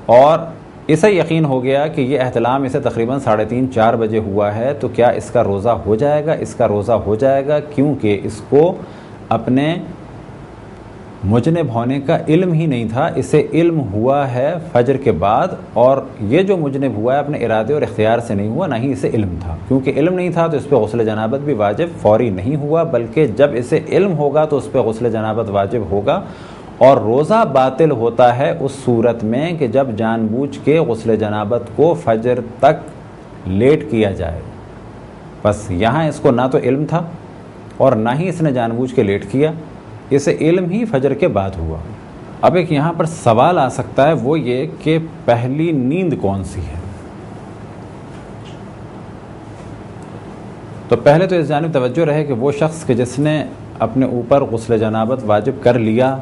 اور اسے یقین ہو گیا کہ یہ احتلام اسے تقریباً 3:30 4 بجے ہوا ہے، تو کیا اس کا روزہ ہو جائے گا؟ اس کا روزہ ہو جائے گا، کیونکہ اس کو اپنے مجنب ہونے کا علم ہی نہیں تھا، اسے علم ہوا ہے فجر کے بعد، اور یہ جو مجنب ہوا ہے اپنے ارادے اور اختیار سے نہیں ہوا، نہ ہی اسے علم تھا۔ کیونکہ علم نہیں تھا تو اس پہ غسل جنابت بھی واجب فوری نہیں ہوا، بلکہ جب اسے علم ہوگا تو اس پہ غسل جنابت واجب ہوگا، اور روزہ باطل ہوتا ہے اس صورت میں کہ جب جان بوجھ کے غسل جنابت کو فجر تک لیٹ کیا جائے۔ بس یہاں اس کو نہ تو علم تھا اور نہ ہی اس نے جان بوجھ کے لیٹ کیا، اسے علم ہی فجر کے بعد ہوا۔ اب ایک یہاں پر سوال آ سکتا ہے، وہ یہ کہ پہلی نیند کون سی ہے؟ تو پہلے تو اس جانب توجہ رہے کہ وہ شخص کہ جس نے اپنے اوپر غسل جنابت واجب کر لیا،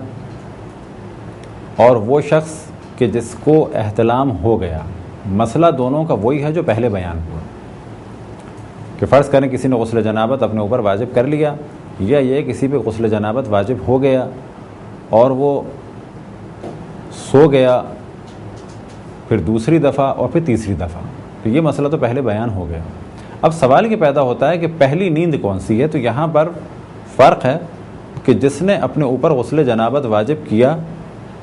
اور وہ شخص کہ جس کو احتلام ہو گیا، مسئلہ دونوں کا وہی ہے جو پہلے بیان ہوا کہ فرض کریں کسی نے غسل جنابت اپنے اوپر واجب کر لیا، یا یہ کسی پہ غسل جنابت واجب ہو گیا اور وہ سو گیا، پھر دوسری دفعہ اور پھر تیسری دفعہ، تو یہ مسئلہ تو پہلے بیان ہو گیا۔ اب سوال یہ پیدا ہوتا ہے کہ پہلی نیند کون سی ہے؟ تو یہاں پر فرق ہے کہ جس نے اپنے اوپر غسل جنابت واجب کیا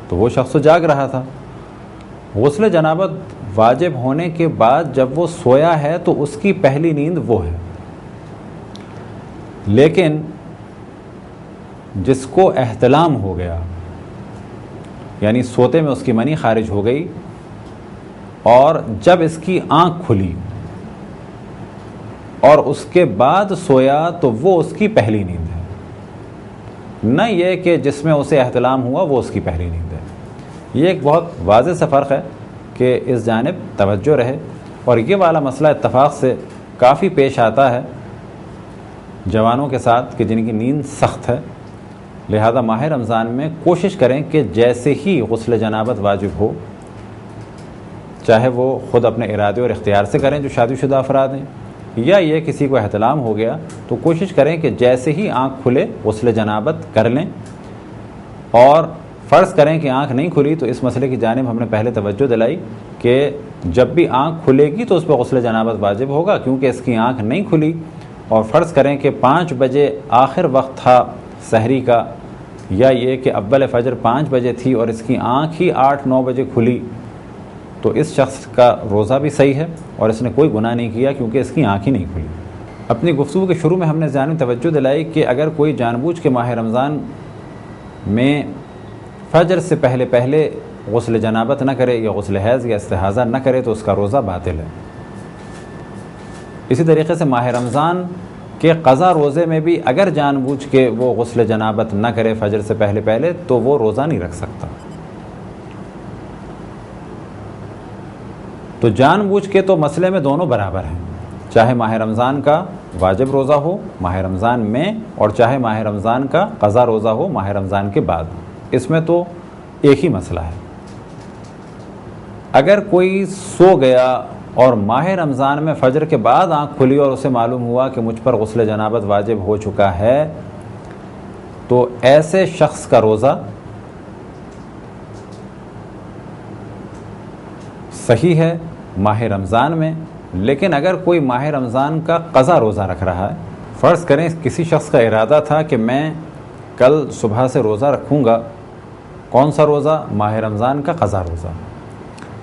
تو وہ شخص تو جاگ رہا تھا، غسل جنابت واجب ہونے کے بعد جب وہ سویا ہے تو اس کی پہلی نیند وہ ہے۔ لیکن جس کو احتلام ہو گیا، یعنی سوتے میں اس کی منی خارج ہو گئی، اور جب اس کی آنکھ کھلی اور اس کے بعد سویا تو وہ اس کی پہلی نیند ہے، نہ یہ کہ جس میں اسے احتلام ہوا وہ اس کی پہلی نیند ہے۔ یہ ایک بہت واضح سا فرق ہے کہ اس جانب توجہ رہے، اور یہ والا مسئلہ اتفاق سے کافی پیش آتا ہے جوانوں کے ساتھ کہ جن کی نیند سخت ہے، لہذا ماہ رمضان میں کوشش کریں کہ جیسے ہی غسل جنابت واجب ہو، چاہے وہ خود اپنے ارادے اور اختیار سے کریں جو شادی شدہ افراد ہیں، یا یہ کسی کو احتلام ہو گیا تو کوشش کریں کہ جیسے ہی آنکھ کھلے غسل جنابت کر لیں، اور فرض کریں کہ آنکھ نہیں کھلی تو اس مسئلے کی جانب ہم نے پہلے توجہ دلائی کہ جب بھی آنکھ کھلے گی تو اس پہ غسل جنابت واجب ہوگا، کیونکہ اس کی آنکھ نہیں کھلی، اور فرض کریں کہ 5 بجے آخر وقت تھا سحری کا، یا یہ کہ اول فجر 5 بجے تھی اور اس کی آنکھ ہی 8-9 بجے کھلی، تو اس شخص کا روزہ بھی صحیح ہے اور اس نے کوئی گناہ نہیں کیا کیونکہ اس کی آنکھ ہی نہیں کھلی۔ اپنی گفتگو کے شروع میں ہم نے جانب توجہ دلائی کہ اگر کوئی جان بوجھ کے ماہ رمضان میں فجر سے پہلے غسل جنابت نہ کرے یا غسل حیض یا استحاضہ نہ کرے تو اس کا روزہ باطل ہے۔ اسی طریقے سے ماہ رمضان کے قضا روزے میں بھی اگر جان بوجھ کے وہ غسل جنابت نہ کرے فجر سے پہلے تو وہ روزہ نہیں رکھ سکتا۔ تو جان بوجھ کے تو مسئلے میں دونوں برابر ہیں، چاہے ماہ رمضان کا واجب روزہ ہو ماہ رمضان میں، اور چاہے ماہ رمضان کا قضا روزہ ہو ماہ رمضان کے بعد، اس میں تو ایک ہی مسئلہ ہے۔ اگر کوئی سو گیا اور ماہ رمضان میں فجر کے بعد آنکھ کھلی اور اسے معلوم ہوا کہ مجھ پر غسل جنابت واجب ہو چکا ہے، تو ایسے شخص کا روزہ صحیح ہے ماہ رمضان میں، لیکن اگر کوئی ماہ رمضان کا قضا روزہ رکھ رہا ہے، فرض کریں کسی شخص کا ارادہ تھا کہ میں کل صبح سے روزہ رکھوں گا، کون سا روزہ؟ ماہ رمضان کا قضا روزہ۔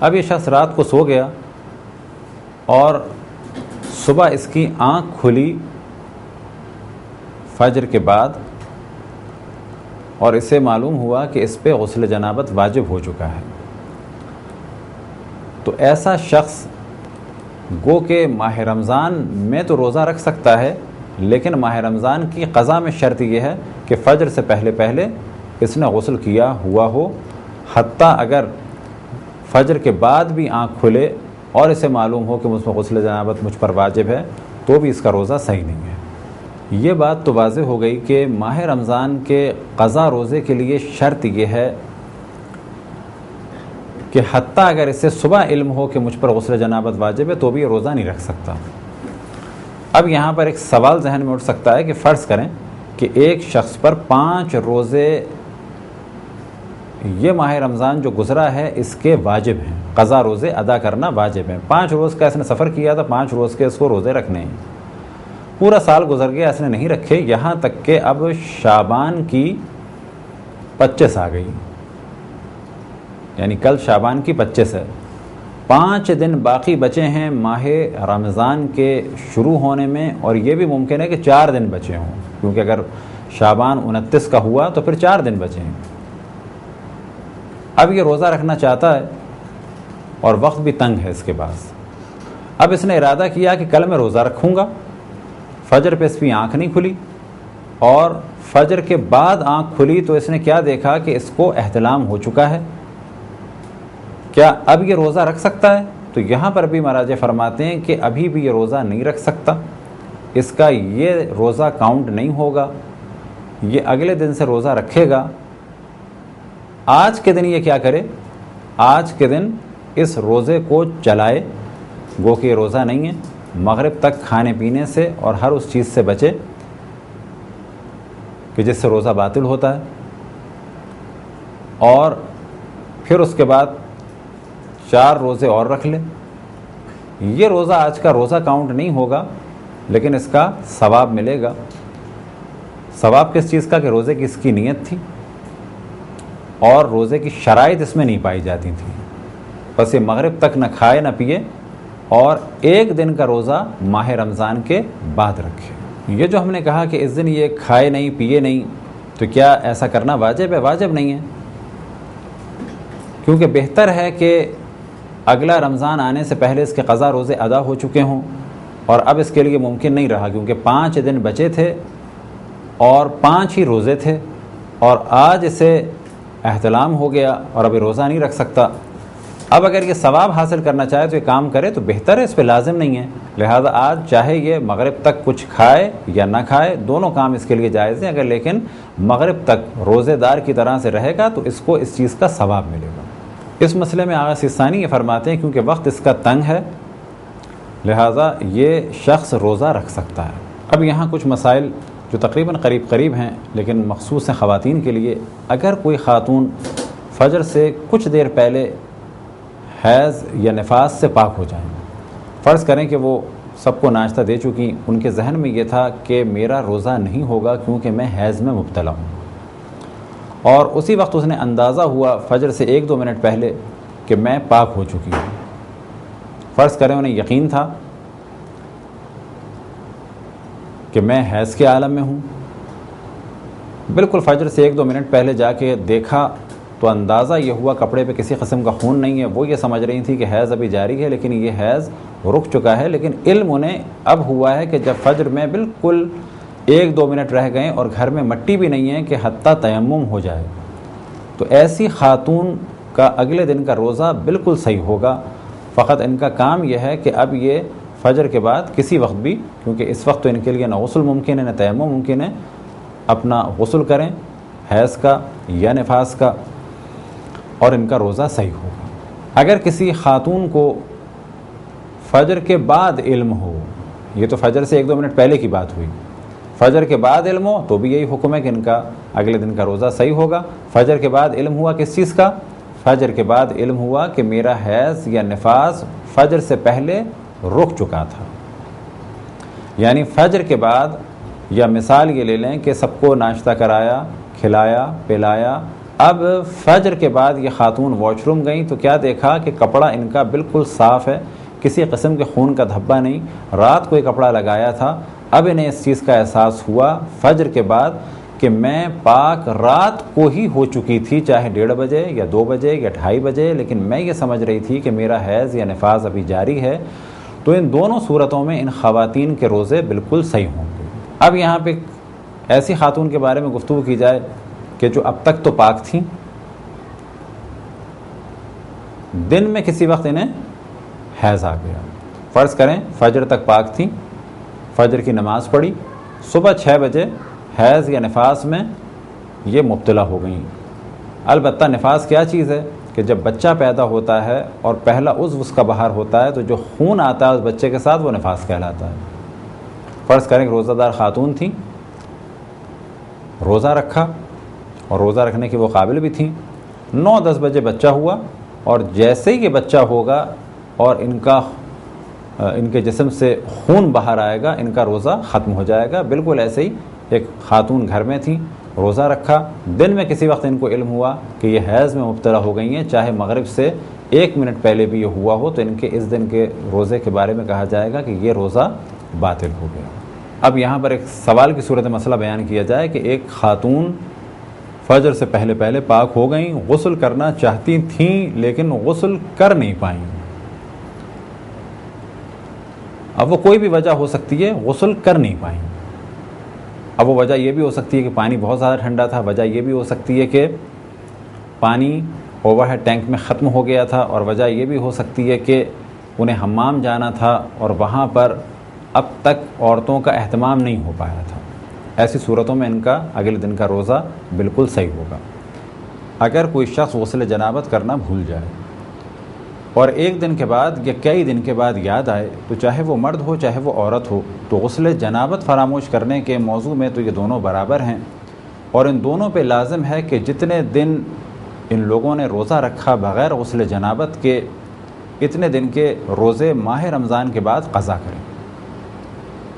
اب یہ شخص رات کو سو گیا اور صبح اس کی آنکھ کھلی فجر کے بعد اور اسے معلوم ہوا کہ اس پہ غسل جنابت واجب ہو چکا ہے، تو ایسا شخص گو کہ ماہ رمضان میں تو روزہ رکھ سکتا ہے، لیکن ماہ رمضان کی قضا میں شرط یہ ہے کہ فجر سے پہلے اس نے غسل کیا ہوا ہو، حتیٰ اگر فجر کے بعد بھی آنکھ کھلے اور اسے معلوم ہو کہ مجھ پر غسل جنابت مجھ پر واجب ہے تو بھی اس کا روزہ صحیح نہیں ہے۔ یہ بات تو واضح ہو گئی کہ ماہ رمضان کے قضا روزے کے لیے شرط یہ ہے کہ حتیٰ اگر اسے صبح علم ہو کہ مجھ پر غسل جنابت واجب ہے تو بھی یہ روزہ نہیں رکھ سکتا۔ اب یہاں پر ایک سوال ذہن میں اٹھ سکتا ہے کہ فرض کریں کہ ایک شخص پر 5 روزے یہ ماہ رمضان جو گزرا ہے اس کے واجب ہیں، قضا روزے ادا کرنا واجب ہیں، 5 روز کا اس نے سفر کیا تھا، 5 روز کے اس کو روزے رکھنے ہیں، پورا سال گزر گیا اس نے نہیں رکھے، یہاں تک کہ اب شعبان کی 25 آ گئی، یعنی کل شعبان کی 25 ہے، 5 دن باقی بچے ہیں ماہ رمضان کے شروع ہونے میں، اور یہ بھی ممکن ہے کہ 4 دن بچے ہوں، کیونکہ اگر شعبان 29 کا ہوا تو پھر 4 دن بچے ہیں۔ اب یہ روزہ رکھنا چاہتا ہے اور وقت بھی تنگ ہے اس کے پاس، اب اس نے ارادہ کیا کہ کل میں روزہ رکھوں گا، فجر پہ اس کی آنکھ نہیں کھلی، اور فجر کے بعد آنکھ کھلی تو اس نے کیا دیکھا کہ اس کو احتلام ہو چکا ہے، کیا اب یہ روزہ رکھ سکتا ہے؟ تو یہاں پر بھی مراجع فرماتے ہیں کہ ابھی بھی یہ روزہ نہیں رکھ سکتا، اس کا یہ روزہ کاؤنٹ نہیں ہوگا، یہ اگلے دن سے روزہ رکھے گا۔ آج کے دن یہ کیا کرے؟ آج کے دن اس روزے کو چلائے، گو کہ یہ روزہ نہیں ہے، مغرب تک کھانے پینے سے اور ہر اس چیز سے بچے کہ جس سے روزہ باطل ہوتا ہے، اور پھر اس کے بعد 4 روزے اور رکھ لے۔ یہ روزہ آج کا روزہ کاؤنٹ نہیں ہوگا، لیکن اس کا ثواب ملے گا۔ ثواب کس چیز کا؟ کہ روزے کی اس کی نیت تھی اور روزے کی شرائط اس میں نہیں پائی جاتی تھیں، بس یہ مغرب تک نہ کھائے نہ پیے اور 1 دن کا روزہ ماہ رمضان کے بعد رکھے۔ یہ جو ہم نے کہا کہ اس دن یہ کھائے نہیں پیے نہیں، تو کیا ایسا کرنا واجب ہے؟ واجب نہیں ہے، کیونکہ بہتر ہے کہ اگلا رمضان آنے سے پہلے اس کے قضا روزے ادا ہو چکے ہوں اور اب اس کے لیے ممکن نہیں رہا کیونکہ 5 دن بچے تھے اور 5 ہی روزے تھے اور آج اسے احتلام ہو گیا اور ابھی روزہ نہیں رکھ سکتا. اب اگر یہ ثواب حاصل کرنا چاہے تو یہ کام کرے تو بہتر ہے، اس پہ لازم نہیں ہے. لہذا آج چاہے یہ مغرب تک کچھ کھائے یا نہ کھائے، دونوں کام اس کے لیے جائز ہیں. اگر لیکن مغرب تک روزے دار کی طرح سے رہے گا تو اس کو اس چیز کا ثواب ملے گا. اس مسئلے میں آغا سیستانی یہ فرماتے ہیں کیونکہ وقت اس کا تنگ ہے لہذا یہ شخص روزہ رکھ سکتا ہے. اب یہاں کچھ مسائل جو تقریباً قریب ہیں لیکن مخصوص ہیں خواتین کے لیے. اگر کوئی خاتون فجر سے کچھ دیر پہلے حیض یا نفاس سے پاک ہو جائیں، فرض کریں کہ وہ سب کو ناشتہ دے چکی، ان کے ذہن میں یہ تھا کہ میرا روزہ نہیں ہوگا کیونکہ میں حیض میں مبتلا ہوں، اور اسی وقت اس نے اندازہ ہوا فجر سے 1-2 منٹ پہلے کہ میں پاک ہو چکی ہوں. فرض کریں انہیں یقین تھا کہ میں حیض کے عالم میں ہوں، بالکل فجر سے 1-2 منٹ پہلے جا کے دیکھا تو اندازہ یہ ہوا کپڑے پہ کسی قسم کا خون نہیں ہے. وہ یہ سمجھ رہی تھی کہ حیض ابھی جاری ہے لیکن یہ حیض رک چکا ہے. لیکن علم انہیں اب ہوا ہے کہ جب فجر میں بالکل 1-2 منٹ رہ گئے اور گھر میں مٹی بھی نہیں ہے کہ حتیٰ تیمم ہو جائے، تو ایسی خاتون کا اگلے دن کا روزہ بالکل صحیح ہوگا. فقط ان کا کام یہ ہے کہ اب یہ فجر کے بعد کسی وقت بھی، کیونکہ اس وقت تو ان کے لیے نہ غسل ممکن ہے نہ تیمم ممکن ہے، اپنا غسل کریں حیض کا یا نفاس کا اور ان کا روزہ صحیح ہوگا. اگر کسی خاتون کو فجر کے بعد علم ہو، یہ تو فجر سے 1-2 منٹ پہلے کی بات ہوئی، فجر کے بعد علم ہو تو بھی یہی حکم ہے کہ ان کا اگلے دن کا روزہ صحیح ہوگا. فجر کے بعد علم ہوا کس چیز کا؟ فجر کے بعد علم ہوا کہ میرا حیض یا نفاس فجر سے پہلے رک چکا تھا. یعنی فجر کے بعد، یا مثال یہ لے لیں کہ سب کو ناشتہ کرایا، کھلایا، پلایا، اب فجر کے بعد یہ خاتون واش روم گئیں تو کیا دیکھا کہ کپڑا ان کا بالکل صاف ہے، کسی قسم کے خون کا دھبا نہیں، رات کو یہ کپڑا لگایا تھا. اب انہیں اس چیز کا احساس ہوا فجر کے بعد کہ میں پاک رات کو ہی ہو چکی تھی، چاہے 1:30 بجے یا 2 بجے یا 2:30 بجے، لیکن میں یہ سمجھ رہی تھی کہ میرا حیض یا نفاس ابھی جاری ہے. تو ان دونوں صورتوں میں ان خواتین کے روزے بالکل صحیح ہوں گے. اب یہاں پہ ایسی خاتون کے بارے میں گفتگو کی جائے کہ جو اب تک تو پاک تھیں، دن میں کسی وقت انہیں حیض آ گیا. فرض کریں فجر تک پاک تھیں، فجر کی نماز پڑھی، صبح 6 بجے حیض یا نفاس میں یہ مبتلا ہو گئیں. البتہ نفاس کیا چیز ہے کہ جب بچہ پیدا ہوتا ہے اور پہلا عضو اس کا باہر ہوتا ہے تو جو خون آتا ہے اس بچے کے ساتھ وہ نفاس کہلاتا ہے. فرض کریں کہ روزہ دار خاتون تھیں، روزہ رکھا اور روزہ رکھنے کے وہ قابل بھی تھیں، 9-10 بجے بچہ ہوا اور جیسے ہی یہ بچہ ہوگا اور ان کے جسم سے خون باہر آئے گا ان کا روزہ ختم ہو جائے گا. بالکل ایسے ہی ایک خاتون گھر میں تھیں، روزہ رکھا، دن میں کسی وقت ان کو علم ہوا کہ یہ حیض میں مبتلا ہو گئی ہیں، چاہے مغرب سے 1 منٹ پہلے بھی یہ ہوا ہو، تو ان کے اس دن کے روزے کے بارے میں کہا جائے گا کہ یہ روزہ باطل ہو گیا. اب یہاں پر ایک سوال کی صورت مسئلہ بیان کیا جائے کہ ایک خاتون فجر سے پہلے پاک ہو گئیں، غسل کرنا چاہتی تھیں لیکن غسل کر نہیں پائیں. اب وہ کوئی بھی وجہ ہو سکتی ہے، غسل کر نہیں پائیں. اب وہ وجہ یہ بھی ہو سکتی ہے کہ پانی بہت زیادہ ٹھنڈا تھا، وجہ یہ بھی ہو سکتی ہے کہ پانی اوور ہیڈ ٹینک میں ختم ہو گیا تھا، اور وجہ یہ بھی ہو سکتی ہے کہ انہیں حمام جانا تھا اور وہاں پر اب تک عورتوں کا اہتمام نہیں ہو پایا تھا. ایسی صورتوں میں ان کا اگلے دن کا روزہ بالکل صحیح ہوگا. اگر کوئی شخص غسل جنابت کرنا بھول جائے اور 1 دن کے بعد یا کئی دن کے بعد یاد آئے، تو چاہے وہ مرد ہو چاہے وہ عورت ہو، تو غسل جنابت فراموش کرنے کے موضوع میں تو یہ دونوں برابر ہیں، اور ان دونوں پہ لازم ہے کہ جتنے دن ان لوگوں نے روزہ رکھا بغیر غسل جنابت کے، اتنے دن کے روزے ماہ رمضان کے بعد قضا کریں.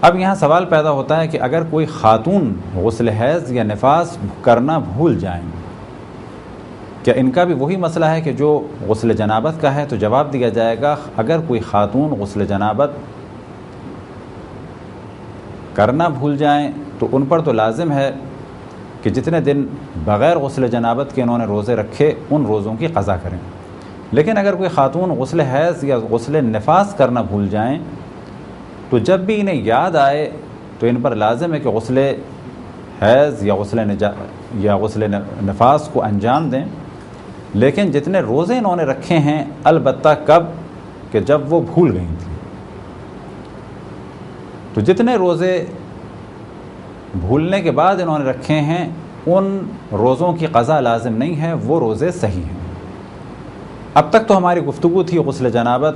اب یہاں سوال پیدا ہوتا ہے کہ اگر کوئی خاتون غسل حیض یا نفاس کرنا بھول جائیں، کیا ان کا بھی وہی مسئلہ ہے کہ جو غسل جنابت کا ہے؟ تو جواب دیا جائے گا اگر کوئی خاتون غسل جنابت کرنا بھول جائیں تو ان پر تو لازم ہے کہ جتنے دن بغیر غسل جنابت کے انہوں نے روزے رکھے ان روزوں کی قضا کریں. لیکن اگر کوئی خاتون غسل حیض یا غسل نفاس کرنا بھول جائیں تو جب بھی انہیں یاد آئے تو ان پر لازم ہے کہ غسل حیض یا غسل نفاس کو انجام دیں، لیکن جتنے روزے انہوں نے رکھے ہیں البتہ کب کہ جب وہ بھول گئی تھیں، تو جتنے روزے بھولنے کے بعد انہوں نے رکھے ہیں ان روزوں کی قضا لازم نہیں ہے، وہ روزے صحیح ہیں۔ اب تک تو ہماری گفتگو تھی غسل جنابت،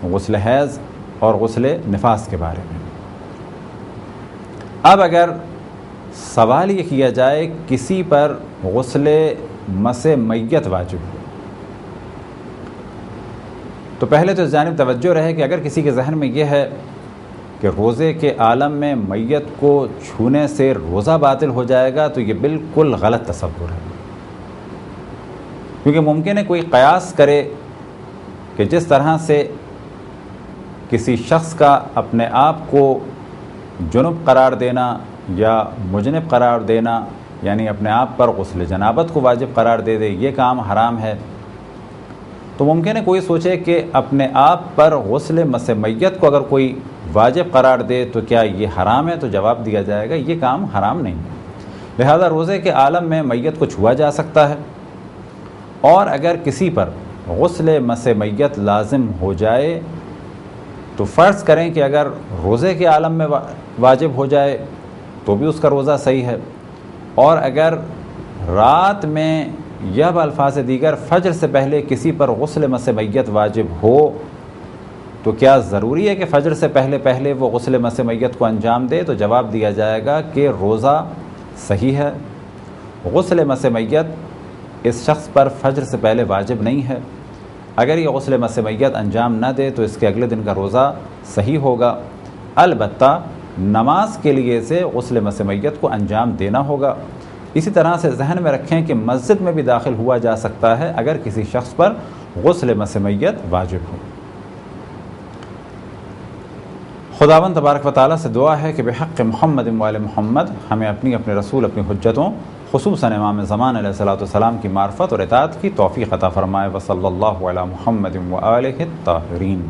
غسل حیض اور غسل نفاس کے بارے میں۔ اب اگر سوال یہ کیا جائے کسی پر غسل مس میت واجب ہو تو پہلے تو اس جانب توجہ رہے کہ اگر کسی کے ذہن میں یہ ہے کہ روزے کے عالم میں میت کو چھونے سے روزہ باطل ہو جائے گا تو یہ بالکل غلط تصور ہے، کیونکہ ممکن ہے کوئی قیاس کرے کہ جس طرح سے کسی شخص کا اپنے آپ کو جنب قرار دینا یا مجنب قرار دینا، یعنی اپنے آپ پر غسل جنابت کو واجب قرار دے یہ کام حرام ہے، تو ممکن ہے کوئی سوچے کہ اپنے آپ پر غسل مس میت کو اگر کوئی واجب قرار دے تو کیا یہ حرام ہے؟ تو جواب دیا جائے گا یہ کام حرام نہیں ہے۔ لہذا روزے کے عالم میں میت کو چھوا جا سکتا ہے، اور اگر کسی پر غسل مس میت لازم ہو جائے تو فرض کریں کہ اگر روزے کے عالم میں واجب ہو جائے تو بھی اس کا روزہ صحیح ہے، اور اگر رات میں یا بالفاظ دیگر فجر سے پہلے کسی پر غسل مس میت واجب ہو تو کیا ضروری ہے کہ فجر سے پہلے وہ غسل مس میت کو انجام دے؟ تو جواب دیا جائے گا کہ روزہ صحیح ہے، غسل مس میت اس شخص پر فجر سے پہلے واجب نہیں ہے، اگر یہ غسل مس میت انجام نہ دے تو اس کے اگلے دن کا روزہ صحیح ہوگا، البتہ نماز کے لیے اسے غسل مس میت کو انجام دینا ہوگا۔ اسی طرح سے ذہن میں رکھیں کہ مسجد میں بھی داخل ہوا جا سکتا ہے اگر کسی شخص پر غسل مس میت واجب ہو۔ خداوند تبارک و تعالیٰ سے دعا ہے کہ بحق محمد و آل محمد ہمیں اپنے رسول اپنی حجتوں خصوصاً امام زمان علیہ الصلوۃ والسلام کی معرفت اور اطاعت کی توفیق عطا فرمائے۔ وصلی اللہ علی محمد و آلہ الطاہرین۔